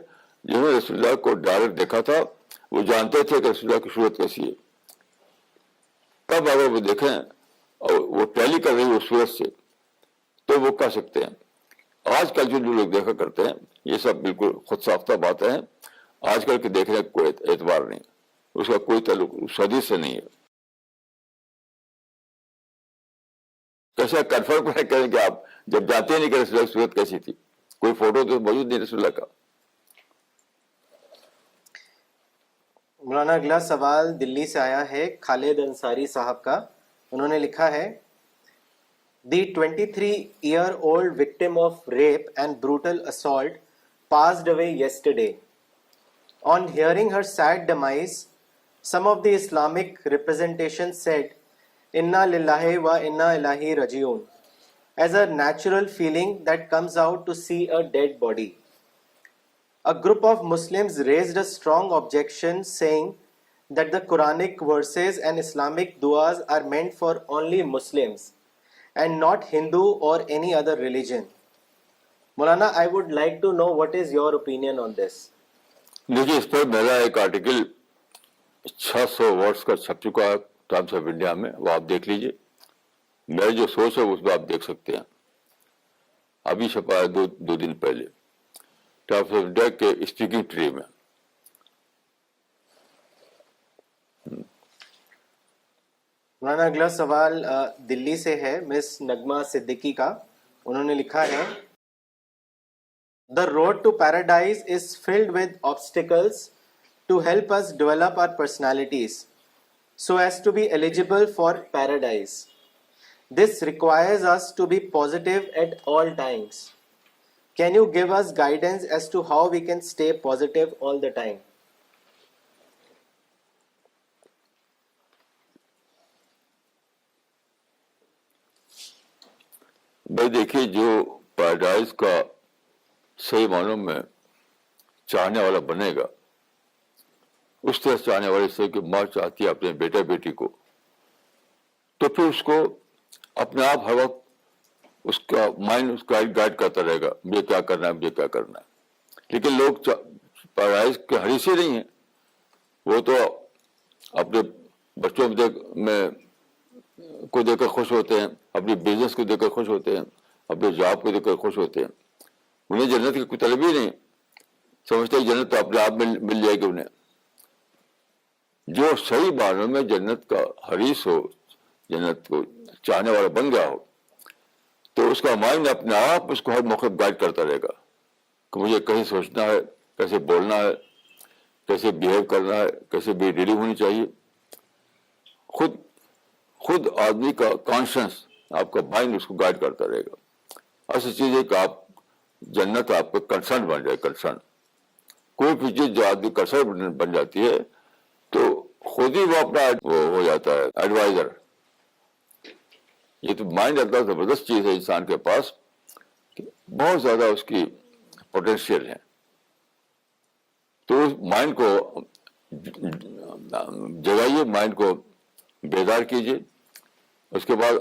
جنہوں نے رسول اللہ کو ڈائریکٹ دیکھا تھا, وہ جانتے تھے کہ رسول اللہ کی صورت کیسی ہے. تب اگر وہ دیکھیں اور وہ ٹیلی کر رہی ہے اس صورت سے تو وہ کہہ سکتے ہیں. آج کل جو لوگ دیکھا کرتے ہیں یہ سب بالکل خود ساختہ باتیں ہیں. آج کل کے دیکھنے کا کوئی اعتبار نہیں, اس کا کوئی تعلق اس حدیث سے نہیں ہے. کیسے کنفرم کریں کہ آپ جب جاتے نہیں کہ رسول اللہ کی صورت کیسی تھی؟ کوئی فوٹو تو موجود نہیں رسول اللہ کا. مولانا اگلا سوال دلی سے آیا ہے خالد انصاری صاحب کا. انہوں نے لکھا ہے, The 23-year-old victim of rape and brutal assault passed away yesterday. On hearing her sad demise, some of the Islamic representation said, Inna lillahi wa inna ilahi rajiun, as a natural feeling that comes out to see a dead body. A group of Muslims raised a strong objection saying that the Quranic verses and Islamic du'as are meant for only Muslims and not Hindu or any other religion. Maulana, I would like to know what is your opinion on this. دیکھیے اس پر میرا ایک article 600 words کا چھپ چکا ہے Times of India میں, وہ آپ دیکھ لیجیے. میری جو سوچ ہے اس میں آپ دیکھ سکتے ہیں, ابھی چھپا ہے دو دن پہلے. ٹائمس آف انڈیا کے اسپیکنگ ٹری میں. مولانا اگلا سوال دلی سے ہے مس نغمہ صدیقی کا. انہوں نے لکھا ہے The road to paradise is filled with obstacles to help us develop our personalities so as to be eligible for paradise. This requires us to be positive at all times. Can you give us guidance as to how we can stay positive all the time? بھائی دیکھیے، جو paradise کا صحیح معنوں میں چاہنے والا بنے گا، اس طرح چاہنے والے سے کہ ماں چاہتی ہے اپنے بیٹا بیٹی کو، تو پھر اس کو اپنے آپ ہر وقت اس کا مائنڈ اس کا گائڈ کرتا رہے گا، مجھے کیا کرنا ہے، مجھے کیا کرنا ہے. لیکن لوگ پیراڈائز کے حریث ہی نہیں ہیں. وہ تو اپنے بچوں میں کو دیکھ کر خوش ہوتے ہیں، اپنے بزنس کو دیکھ کر خوش ہوتے ہیں، اپنے جاب کو دیکھ کر خوش ہوتے ہیں. انہیں جنت کی کوئی طلب ہی نہیں، سمجھتے ہیں جنت تو اپنے آپ مل جائے گی انہیں. جو صحیح معنوں میں جنت کا حریث ہو، جنت کو چاہنے والا بن گیا ہو، تو اس کا مائنڈ اپنے آپ اس کو ہر موقع گائڈ کرتا رہے گا کہ مجھے کیسے سوچنا ہے، کیسے بولنا ہے، کیسے بیہیو کرنا ہے، کیسے بے ڈیلنگ ہونی چاہیے. خود آدمی کا کانشنس، آپ کا مائنڈ اس کو گائڈ کرتا رہے گا. ایسی چیز ہے کہ آپ جنت آپ کا کنسرن بن جائے. کنسرن کوئی بھی چیز جو آدمی کنسرن بن جاتی ہے تو خود ہی وہ اپنا وہ ہو جاتا ہے ایڈوائزر. یہ تو مائنڈ اتنا زبردست چیز ہے انسان کے پاس کہ بہت زیادہ اس کی پوٹینشیل ہے. تو اس مائنڈ کو جگائیے، مائنڈ کو بیدار کیجیے. اس کے بعد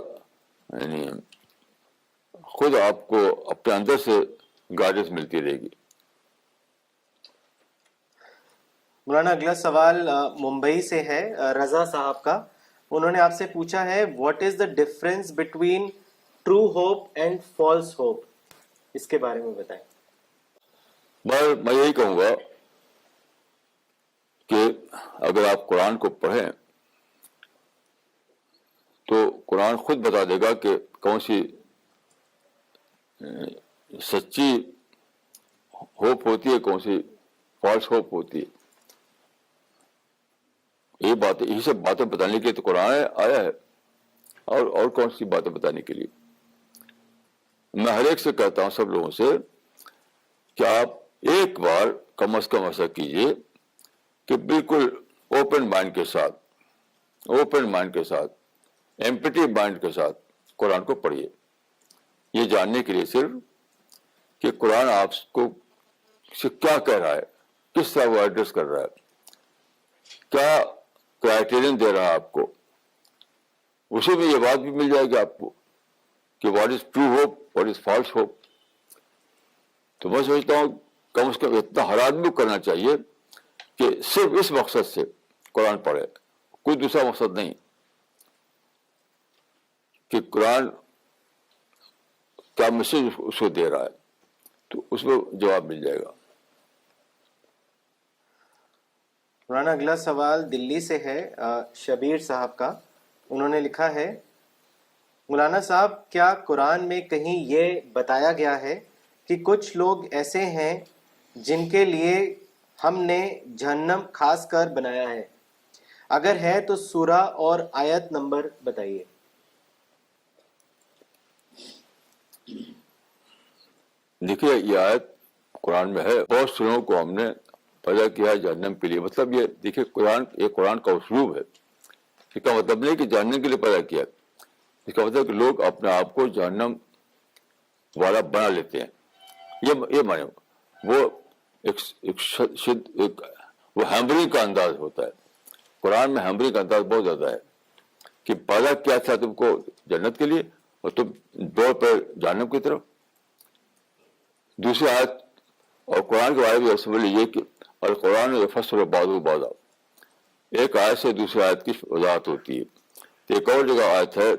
یعنی خود آپ کو اپنے اندر سے گائیڈنس ملتی رہے گی. مولانا اگلا سوال ممبئی سے ہے رضا صاحب کا. انہوں نے آپ سے پوچھا ہے what is the difference between true hope and false hope. اس کے بارے میں بتائیں. میں یہی کہوں گا کہ اگر آپ قرآن کو پڑھیں تو قرآن خود بتا دے گا کہ کون سی سچی ہوپ ہوتی ہے، کون سی فالس ہوپ ہوتی ہے. یہی سب باتیں بتانے کے لیے تو قرآن آیا ہے، اور کون سی باتیں بتانے کے لیے. میں ہر ایک سے کہتا ہوں، سب لوگوں سے، کہ آپ ایک بار کم از کم ایسا کیجیے کہ بالکل اوپن مائنڈ کے ساتھ ایمپٹی مائنڈ کے ساتھ قرآن کو پڑھیے. یہ جاننے کے لیے صرف کہ قرآن آپ کو سے کیا کہہ رہا ہے، کس طرح وہ ایڈریس کر رہا ہے، کیا کرائٹیرین دے رہا ہے آپ کو. اسی میں یہ بات بھی مل جائے گی آپ کو کہ what is true hope, what is false hope. تو میں سمجھتا ہوں کم از کم اتنا ہر آدمی کو کرنا چاہیے کہ صرف اس مقصد سے قرآن پڑھے، کوئی دوسرا مقصد نہیں، کہ قرآن کیا میسج اس کو دے رہا ہے، تو اس میں جواب مل جائے گا. مولانا اگلا سوال دلی سے ہے شبیر صاحب کا. انہوں نے لکھا ہے مولانا صاحب کیا قرآن میں کہیں یہ بتایا گیا ہے کہ کچھ لوگ ایسے ہیں جن کے لیے ہم نے جہنم خاص کر بنایا ہے؟ اگر ہے تو سورہ اور آیت نمبر بتائیے. دیکھیے یہ آیت قرآن میں ہے، بہت سے لوگوں کو ہم نے پیدا کیا ہے جہنم کے لیے. مطلب یہ دیکھیے قرآن کا اسلوب ہے. اس کا مطلب نہیں کہ جہنم کے لیے پیدا کیا، اس کا مطلب کہ لوگ اپنے آپ کو جہنم والا بنا لیتے ہیں. یہ مانے وہ وہ ہیمبرنگ کا انداز ہوتا ہے. قرآن میں ہیمبرنگ کا انداز بہت زیادہ ہے کہ پیدا کیا تھا تم کو جنت کے لیے اور تم دوڑ پہ جہنم کی طرف. دوسری آیت اور قرآن کے بارے میں سمجھ لیجیے کہ القرآن یفصل بعضہ بعضا، ایک آیت سے دوسری آیت کی وضاحت ہوتی ہے. تو ایک اور جگہ آیت ہے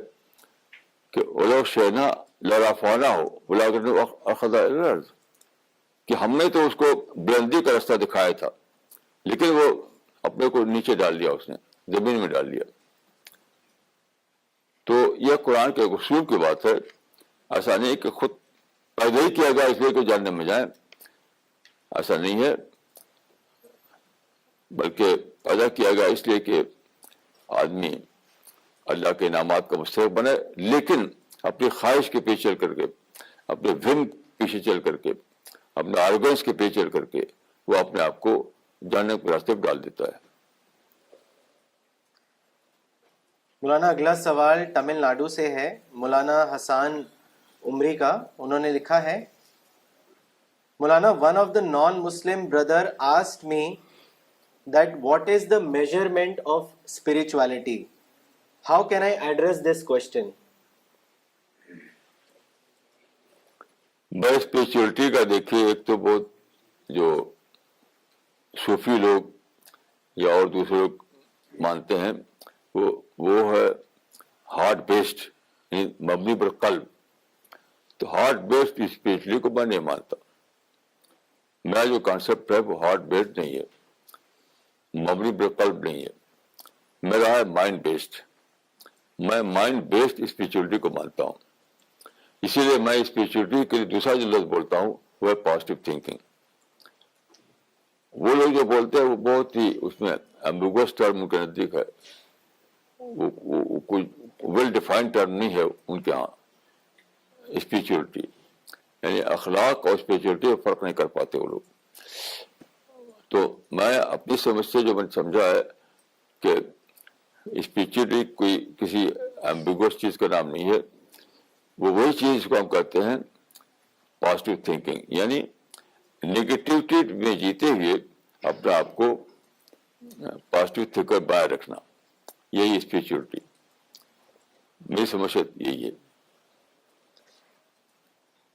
کہ ولو شئنا لرفعناہ ولکنہ اخلد الى الارض، کہ ہم نے تو اس کو بلندی کا راستہ دکھایا تھا، لیکن وہ اپنے کو نیچے ڈال دیا، اس نے زمین میں ڈال دیا. تو یہ قرآن کے اصول کی بات ہے. ایسا نہیں کہ خود پیدا ہی کیا گیا اس لیے کہ جاننے میں جائیں، ایسا نہیں ہے، بلکہ پیدا کیا گیا اس لیے کہ آدمی اللہ کے انعامات کا مستحق بنے، لیکن اپنی خواہش کے پیچھے چل کر کے، اپنے وہم پیچھے چل کر کے، اپنے آرگنس کے پیچھے چل کر کے وہ اپنے آپ کو جاننے کے راستے پر ڈال دیتا ہے. مولانا اگلا سوال تمل ناڈو سے ہے، مولانا حسان عمری کا. انہوں نے لکھا ہے، مولانا one of the naan Muslim brother asked me that what is the measurement of spirituality? How can I address this question? میں اسپریچولیٹی کا دیکھیے، ایک تو بہت جو صوفی لوگ یا اور دوسرے لوگ مانتے ہیں وہ ہے ہارٹ بیسڈ، مبنی پر قلب. تو ہارٹ بیسڈ اسپریچولی کو میں نہیں مانتا. میرا جو کانسیپٹ ہے وہ ہارٹ بیسڈ نہیں ہے، مبنی پر قلب نہیں ہے. میرا ہے مائنڈ بیسڈ. میں مائنڈ بیسڈ اسپریچولیٹی کو مانتا ہوں. اسی لیے میں اسپریچولیٹی کے لیے دوسرا جو لفظ بولتا ہوں وہ ہے پازیٹیو تھنکنگ. وہ لوگ جو بولتے ہیں وہ بہت ہی اس میں ایمبیگوس ٹرم ان کے نزدیک ہے، وہ کوئی ویل ڈیفائنڈ ٹرم نہیں ہے ان کے ہاں. اسپریچولیٹی یعنی اخلاق اور اسپریچولیٹی میں فرق نہیں کر پاتے وہ لوگ. تو میں اپنی سمجھ سے جو میں نے سمجھا ہے کہ اسپریچولیٹی کوئی کسی ایمبیگوس چیز کا نام نہیں ہے. وہ وہی چیز جس کو ہم کہتے ہیں پازیٹیو تھنکنگ، یعنی نگیٹیوٹی میں جیتے ہوئے اپنے آپ کو پازیٹیو تھنکر بنائے رکھنا. یہی اسپریچولیٹی، میری سمجھ سے یہی ہے.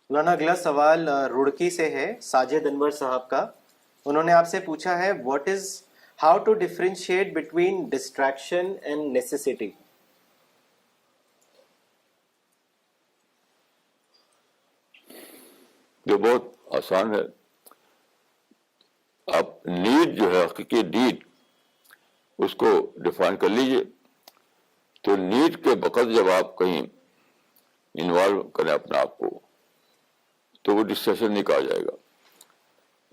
مولانا اگلا سوال روڑکی سے ہے، ساجد انور صاحب کا. انہوں نے آپ سے پوچھا ہے، what is how to differentiate between distraction and necessity? یہ بہت آسان ہے. آپ نیڈ جو ہے حقیقی نیڈ اس کو ڈیفائن کر لیجئے. تو نیڈ کے وقت جب آپ کہیں انوالو کریں اپنے آپ کو تو وہ ڈسٹریکشن نہیں کہا جائے گا.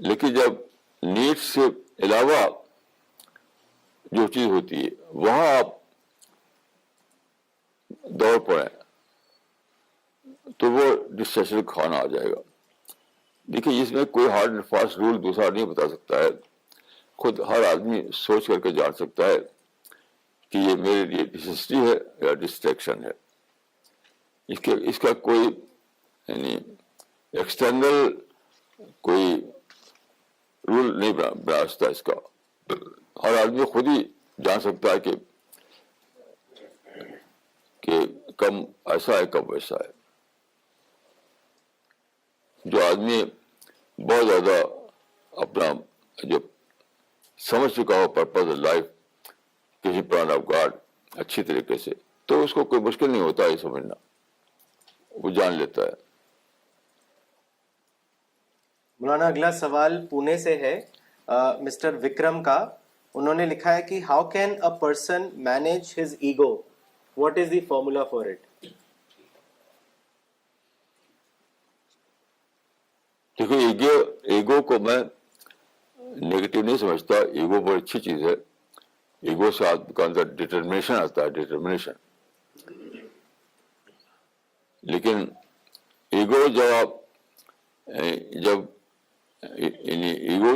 لیکن جب نیڈ سے علاوہ جو چیز ہوتی ہے وہاں آپ دوڑ پڑیں تو وہ ڈسٹریکشن کھانا آ جائے گا. دیکھیے اس میں کوئی ہارڈ اینڈ فاسٹ رول دوسرا نہیں بتا سکتا ہے. خود ہر آدمی سوچ کر کے جان سکتا ہے کہ یہ میرے لیے نیسیسٹی ہے یا ڈسٹریکشن ہے. اس کا کوئی یعنی ایکسٹرنل کوئی رول نہیں بنا سکتا. اس کا ہر آدمی خود ہی جان سکتا ہے کہ کم ایسا ہے کم ویسا ہے. جو آدمی بہت زیادہ اپنا جو سمجھ چکا ہو پرپز آف لائف کسی پلان آف گاڈ اچھی طریقے سے، تو اس کو کوئی مشکل نہیں ہوتا یہ سمجھنا، وہ جان لیتا ہے. مولانا اگلا سوال پونے سے ہے، مسٹر وکرم کا. انہوں نے لکھا ہے کہ how can a person manage his ego, what is the formula for it? دیکھیے ایگو کو میں نیگیٹو نہیں سمجھتا. ایگو بہت اچھی چیز ہے. ایگو سے آدمی کا اندر ڈٹرمنیشن آتا ہے، ڈٹرمنیشن. لیکن ایگو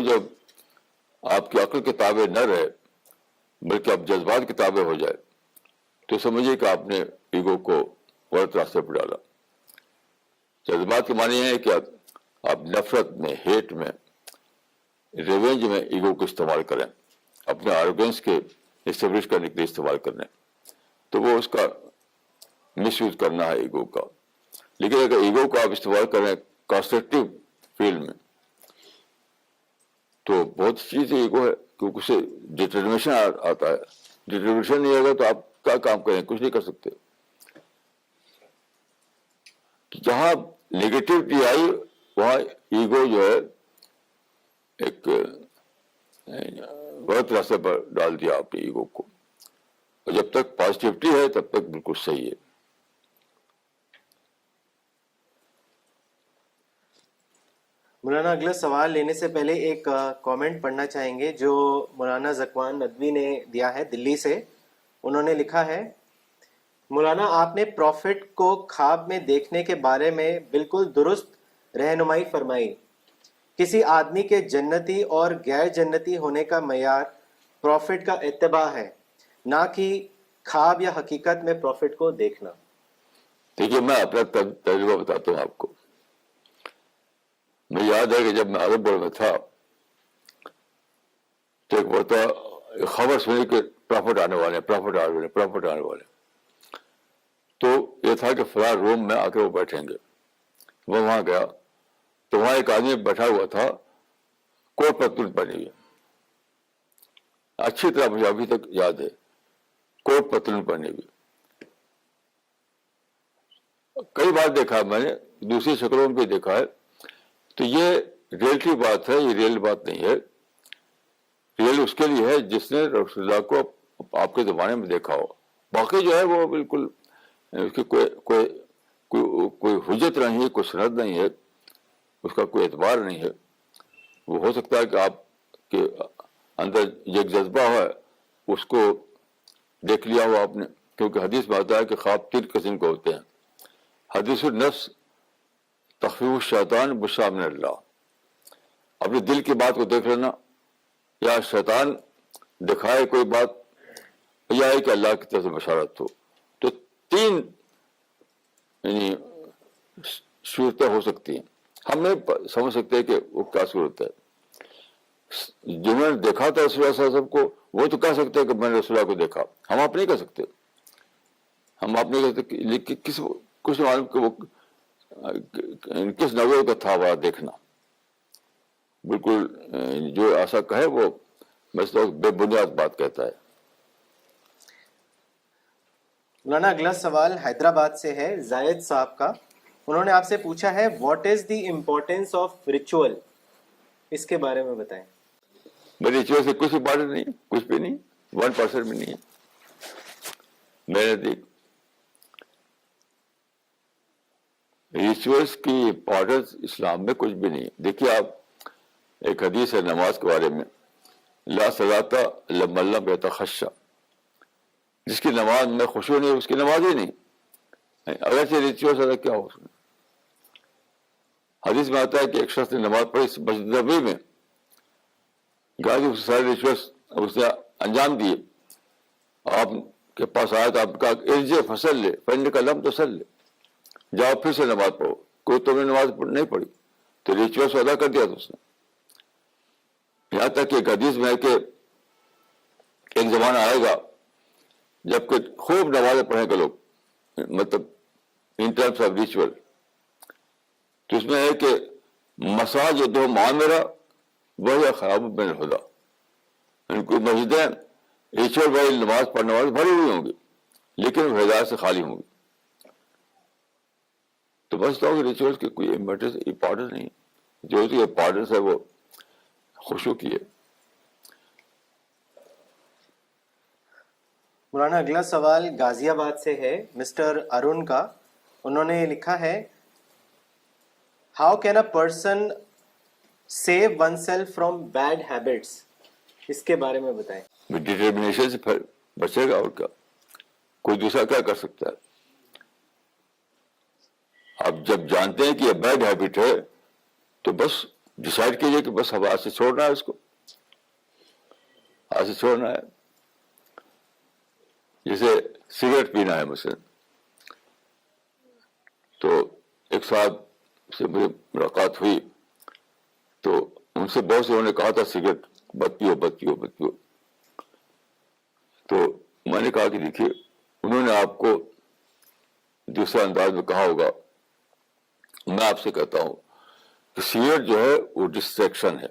جب آپ کی عقل کی تابع نہ رہے بلکہ آپ جذبات کی تابع ہو جائے تو سمجھیے کہ آپ نے ایگو کو غلط راستے پر ڈالا. جذبات کے معنی یہ ہے کہ آپ نفرت میں، ہیٹ میں، ریونج میں ایگو کو استعمال کریں، اپنے آرگنس کے اسٹیبلش کرنے کے لیے استعمال کریں، تو وہ اس کا مس یوز کرنا ہے ایگو کا. لیکن اگر ایگو کو آپ استعمال کریں کنسٹرکٹیو فیلڈ میں تو بہت چیز ایگو ہے، کیونکہ اسے ڈٹرمنیشن آتا ہے. ڈٹرمنیشن نہیں ہوگا تو آپ کیا کام کریں؟ کچھ نہیں کر سکتے. جہاں نیگیٹیوٹی آئی وہاں ایگو جو ہے ایک غلط راستے پر ڈال دیا آپ نے ایگو کو. اور جب تک پازیٹیوٹی ہے تب تک بالکل صحیح ہے. مولانا اگلا سوال لینے سے پہلے ایک کامنٹ پڑھنا چاہیں گے جو مولانا ذکوان ندوی نے دیا ہے دلی سے. انہوں نے لکھا ہے, مولانا آپ نے پروفٹ کو خواب میں دیکھنے کے بارے میں بالکل درست رہنمائی فرمائی. کسی آدمی کے جنتی اور غیر جنتی ہونے کا معیار پروفٹ کا اتباع ہے, نہ کہ خواب یا حقیقت میں پروفٹ کو دیکھنا. دیکھیے میں اپنا تجربہ بتاتا ہوں آپ کو. مجھے یاد ہے کہ جب میں عرب میں تھا تو ایک مرتبہ خبر سنی کہ پرافٹ آنے والے ہیں, پرافٹ آنے والے. تو یہ تھا کہ فلاں روم میں آ کے وہ بیٹھیں گے. میں وہاں گیا تو وہاں ایک آدمی بیٹھا ہوا تھا کوٹ پتلون پہنے ہوئے, اچھی طرح مجھے ابھی تک یاد ہے, کوٹ پتلون پہنے ہوئے. کئی بار دیکھا میں نے, دوسری شکلوں میں بھی دیکھا ہے. تو یہ ریئلٹی بات ہے, یہ ریئل بات نہیں ہے. ریئل اس کے لیے ہے جس نے رسول اللہ کو آپ کے زمانے میں دیکھا ہو. باقی جو ہے وہ بالکل اس کی کوئی حجت نہیں ہے, کوئی سند نہیں ہے, اس کا کوئی اعتبار نہیں ہے. وہ ہو سکتا ہے کہ آپ کے اندر ایک جذبہ ہے اس کو دیکھ لیا ہو آپ نے, کیونکہ حدیث میں آتا ہے کہ خواب 3 قسم کے ہوتے ہیں. حدیث النفس, تخفیف الشیطان, بشریٰ من اللہ. اپنے دل کی بات کو دیکھ لینا, یا شیطان دکھائے کوئی بات, یا ہے کہ اللہ کی طرف سے بشارت ہو. تو 3 یعنی صورتیں ہو سکتی ہیں. ہم نہیں سمجھ سکتے کہ وہ کیا صورت ہے. جنہوں نے دیکھا تھا رسول اللہ صلی اللہ علیہ وسلم کو وہ تو کہہ سکتے ہیں کہ میں نے رسول اللہ کو دیکھا. ہم آپ نہیں کہہ سکتے. ہم آپ نہیں کہہ سکتے کچھ معلوم کہ وہ کس نوع کا تھا وہ دیکھنا. بالکل جو ایسا کہے وہ مثلا بے بنیاد بات کہتا ہے. مولانا اگلا سوال حیدرآباد سے ہے, زائد صاحب کا. انہوں نے آپ سے پوچھا ہے, what is the importance of ritual, اس کے بارے میں بتائیں. میری چیز سے کچھ امپورٹنٹ نہیں, کچھ بھی نہیں, 1% بھی نہیں ہے میرے نزدیک. ریچولس کی امپورٹنس اسلام میں کچھ بھی نہیں. دیکھیے آپ, ایک حدیث ہے نماز کے بارے میں, لا صلاۃ لمن لم یتخشع, جس کی نماز میں خشوع نہیں اس کی نماز ہی نہیں. اگرچہ ریچولس ادا کیا ہو اس میں. حدیث میں آتا ہے کہ ایک شخص نے نماز پڑھی مسجد نبوی میں, سارے ریچولس اس نے انجام دیے. آپ کے پاس آیا تو آپ کا ارجع فصل لے فإنک لم تصلی, جاؤ پھر سے نماز پڑھو. کوئی تم نے نماز نہیں پڑھی تو ریچولس ادا کر دیا تھا اس نے. یہاں تک کہ ایک حدیث میں ہے کہ ایک زمانہ آئے گا جب کہ خوب نمازیں پڑھیں گے لوگ, مطلب ان ٹرمس آف ریچول. تو اس میں ہے کہ مساجد معامرہ وہی خراب من الہدیٰ, ان کو مسجدیں ریچول والی نماز پڑھنے والے بھری ہوئی ہوں گی لیکن وہ ہدایت سے خالی ہوں گی. تو بس تو ریچولس کی کوئی امپورٹنس نہیں. جو اس کی امپورٹنس ہے وہ خشوع کی ہے. مولانا اگلا سوال غازی آباد سے ہے, مسٹر ارون کا. انہوں نے لکھا ہے, how can a person save oneself from bad habits, اس کے بارے میں بتائیں. ڈٹرمنیشن سے بچے گا, اور کیا, کوئی دوسرا کیا کر سکتا ہے. آپ جب جانتے ہیں کہ یہ بیڈ ہیبٹ ہے تو بس ڈسائڈ کیجئے کہ بس اب آج سے چھوڑنا ہے, اس کو آج سے چھوڑنا ہے. جیسے سگریٹ پینا ہے مثلا, تو ایک صاحب سے مجھے ملاقات ہوئی تو ان سے بہت سے انہوں نے کہا تھا سگریٹ مت پیو مت پیو مت پیو. تو میں نے کہا کہ دیکھیے انہوں نے آپ کو دوسرے انداز میں کہا ہوگا. میں آپ سے کہتا ہوں کہ سگریٹ جو ہے وہ ڈسٹریکشن ہے.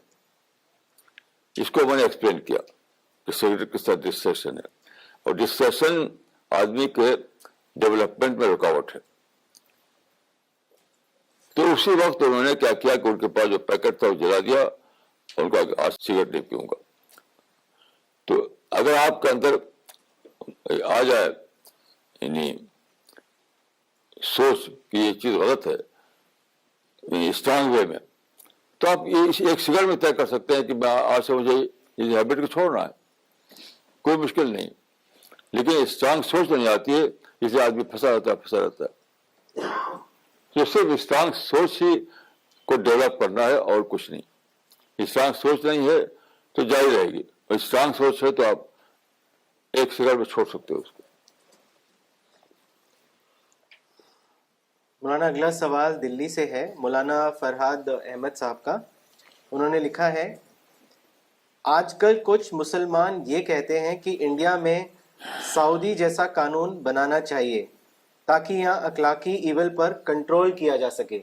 اس کو میں نے ایکسپلین کیا کہ سگریٹ کس طرح ڈسٹریکشن ہے, اور ڈسٹریکشن آدمی کے ڈیولپمنٹ میں رکاوٹ ہے. تو اسی وقت انہوں نے کیا کیا کہ ان کے پاس جو پیکٹ تھا وہ جلا دیا ان کا آج سگریٹ نہیں پیوں گا. تو اگر آپ کے اندر آ جائے یعنی سوچ کہ یہ چیز غلط ہے اسٹرانگ وے میں, تو آپ یہ ایک سگریٹ میں طے کر سکتے ہیں کہ میں آج سے مجھے اس ہیبٹ کو چھوڑنا ہے, کوئی مشکل نہیں. لیکن اسٹرانگ سوچ نہیں آتی ہے, اس لیے آدمی پھنسا رہتا ہے. تو صرف اسٹرانگ سوچ ہی کو ڈیولپ کرنا ہے اور کچھ نہیں. اسٹرانگ سوچ نہیں ہے تو جاری رہے گی, اور اسٹرانگ سوچ ہے تو آپ ایک سگریٹ میں چھوڑ سکتے ہو اس کو. مولانا اگلا سوال دلی سے ہے, مولانا فرحاد احمد صاحب کا. انہوں نے لکھا ہے, آج کل کچھ مسلمان یہ کہتے ہیں کہ انڈیا میں سعودی جیسا قانون بنانا چاہیے تاکہ یہاں اخلاقی ایول پر کنٹرول کیا جا سکے.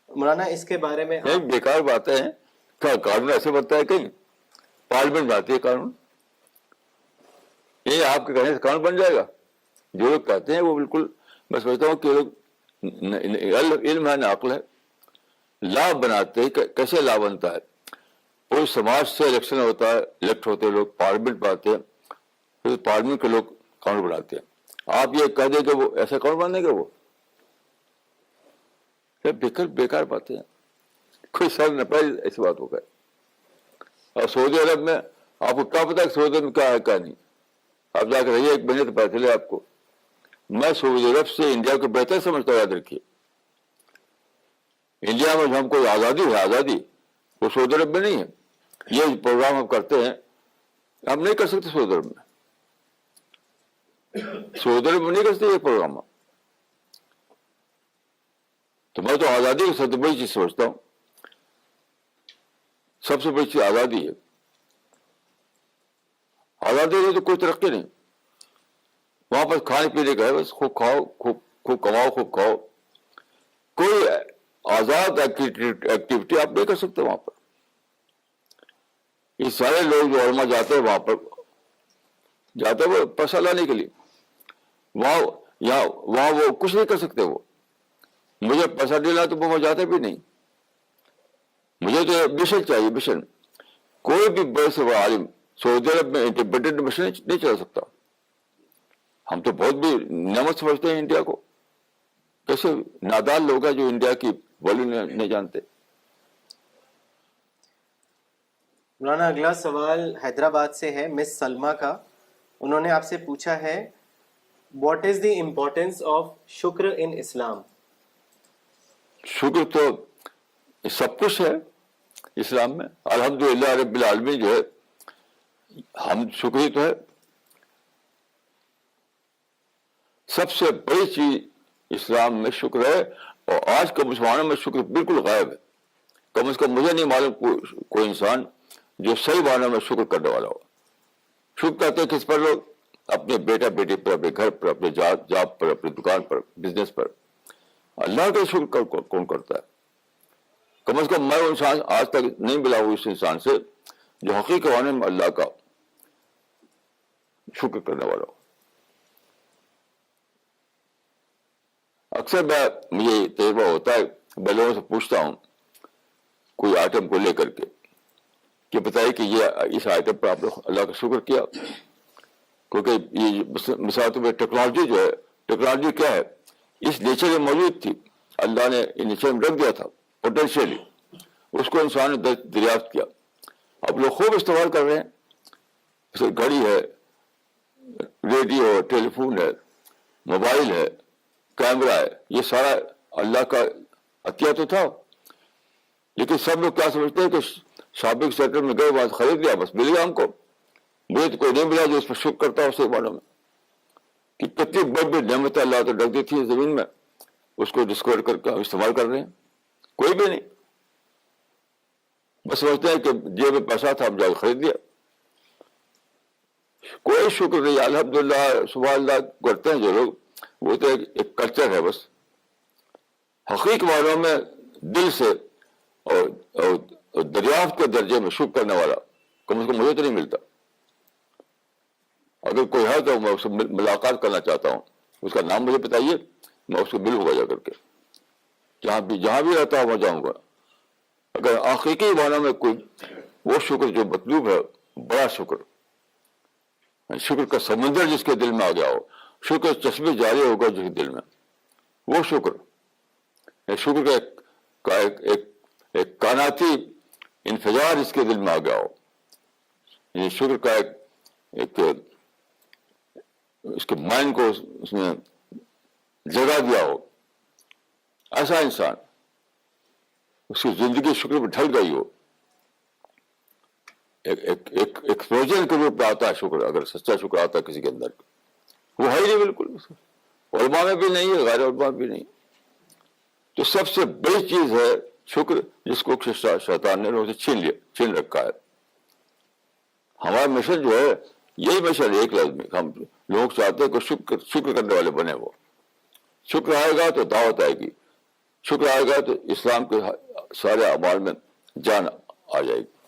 مولانا اس کے بارے میں نہیں, بیکار باتیں ہیں. کیا قانون ایسے بنتا ہے؟ کہیں پارلیمنٹ میں آتی ہے قانون, یہ آپ کے کہنے سے قانون بن جائے گا؟ جو لوگ کہتے ہیں وہ بالکل, میں سمجھتا ہوں کہ لوگ علم ہے نہ عقل ہے. لا بناتے ہیں, کیسے لا بنتا ہے؟ پورے سماج سے الیکشن ہوتا ہے, الیکٹ ہوتے ہیں لوگ, پارلیمنٹ میں آتے ہیں, پھر پارلیمنٹ کے لوگ قانون بناتے ہیں. آپ یہ کہہ دیں کہ وہ ایسا قانون بنیں گے, وہ بیکار باتیں ہیں, کوئی سر نہ پائے ایسی بات ہو گئے. اور سعودی عرب میں آپ کو کیا پتا کہ سعودی عرب میں کیا ہے کیا نہیں؟ آپ جا کے رہیے, ایک مہینے تو پتہ چلے آپ کو. میں سعودی عرب سے انڈیا کو بہتر سمجھتا ہوں, یاد رکھیے. انڈیا میں جو ہم کو آزادی ہے, آزادی وہ سعودی عرب میں نہیں ہے. یہ پروگرام ہم کرتے ہیں, ہم نہیں کر سکتے سعودی عرب میں. سعودی عرب میں نہیں کر سکتے یہ پروگرام. تو میں تو آزادی کو سب سے بڑی چیز سمجھتا ہوں. سب سے بڑی چیز آزادی ہے. آزادی نہیں تو کوئی ترقی نہیں. وہاں پر کھانے پینے کا ہے, بس خوب کھاؤ, خوب کماؤ, خوب کھاؤ. کوئی آزاد ایکٹیویٹی آپ نہیں کر سکتے وہاں پر. یہ سارے لوگ جو علماء جاتے ہیں وہاں پر جاتے ہیں وہ پیسہ لانے کے لیے. وہاں وہ کچھ نہیں کر سکتے. وہ مجھے پیسہ دینا تو وہ جاتے بھی نہیں. مجھے تو مشن چاہیے, مشن. کوئی بھی بڑے سے بڑا عالم سعودی عرب میں انڈیپینڈنٹ مشن نہیں چلا سکتا. ہم تو بہت بھی نعمت سمجھتے ہیں انڈیا کو. کیسے نادان لوگ ہیں جو انڈیا کی ویلیو نہیں جانتے. مولانا اگلا سوال حیدرآباد سے ہے, مس سلما کا. انہوں نے آپ سے پوچھا ہے, what is the importance of شکر ان اسلام؟ شکر تو سب کچھ ہے اسلام میں. الحمدللہ رب العالمین جو ہے, ہم شکر ہی تو ہے. سب سے بڑی چیز اسلام میں شکر ہے, اور آج کے مسلمانوں میں شکر بالکل غائب ہے. کم از کم مجھے نہیں معلوم کوئی انسان جو صحیح معنوں میں شکر کرنے والا ہو. شکر کرتے کس پر لوگ؟ اپنے بیٹا بیٹی پر, اپنے گھر پر, اپنے جاب پر, اپنی دکان پر, بزنس پر. اللہ کا شکر کون کرتا ہے؟ کم از کم میں وہ انسان آج تک نہیں ملا ہوں اس انسان سے جو حقیقی معنی میں اللہ کا شکر کرنے والا ہو. اکثر مجھے تجربہ ہوتا ہے, میں لوگوں سے پوچھتا ہوں کوئی آئٹم کو لے کر کے کہ بتائیے کہ یہ اس آئٹم پر آپ نے اللہ کا شکر کیا. کیونکہ یہ مثال تو ٹیکنالوجی جو ہے, ٹیکنالوجی کیا ہے؟ اس نیچر میں موجود تھی, اللہ نے نیچر میں رکھ دیا تھا پوٹینشیلی, اس کو انسان نے دریافت کیا. اب لوگ خوب استعمال کر رہے ہیں. جیسے گھڑی ہے, ریڈیو ہے, ٹیلی فون ہے, موبائل ہے, کیمرہ ہے, یہ سارا اللہ کا عطیہ تو تھا. لیکن سب لوگ کیا سمجھتے ہیں کہ شاپنگ سینٹر میں گئے, بات خرید لیا, بس مل گیا ہم کو. مجھے تو کوئی نہیں ملا جو اس پر شکر کرتا ہوں. اسے معلوم ہے کہ کتنی بڑی بڑی نعمتیں اللہ تو ڈک دی تھی زمین میں, اس کو ڈسکور کر کے استعمال کر رہے ہیں. کوئی بھی نہیں, بس سمجھتے ہیں کہ جیب میں پیسہ تھا, ہم جا کے خرید لیا. کوئی شکر نہیں. الحمدللہ سبحان اللہ کرتے ہیں جو لوگ, وہ تو ایک کلچر ہے بس. حقیقی معنوں میں دل سے اور دریافت کے درجے میں شکر کرنے والا کم از کم مجھے تو نہیں ملتا. اگر کوئی ہے تو میں اس سے ملاقات کرنا چاہتا ہوں. اس کا نام مجھے بتائیے, میں اس کو ملوں گا جا کر کے. جہاں بھی رہتا ہوں وہاں جاؤں گا. اگر حقیقی معنی میں کوئی وہ شکر جو مطلوب ہے، بڑا شکر، شکر کا سمندر جس کے دل میں آ گیا ہو، شکر چشمے جاری ہوگا جس کے دل میں، وہ شکر، شکر کا ایک کائناتی انفجار اس کے دل میں آ گیا ہو، یہ شکر کا ایک اس کے مائنڈ کو اس نے جگہ دیا ہو، ایسا انسان اس کی زندگی شکر پہ ڈھل گئی ہو، ایک ایکسپلوژن کے روپ میں آتا ہے شکر، اگر سچا شکر آتا ہے کسی کے اندر، وہ ہے ہی نہیں بالکل، علماء میں بھی نہیں ہے، غیر علماء بھی نہیں۔ تو سب سے بڑی چیز ہے شکر، جس کو شیطان نے اسے چھین رکھا ہے۔ ہمارا مشن جو ہے یہی مشن ہے، ایک لفظ میں ہم لوگ چاہتے ہیں کہ شکر کرنے والے بنے، وہ شکر آئے گا تو دعوت آئے گی، شکر آئے گا تو اسلام کے سارے اعمال میں جان آ جائے گی۔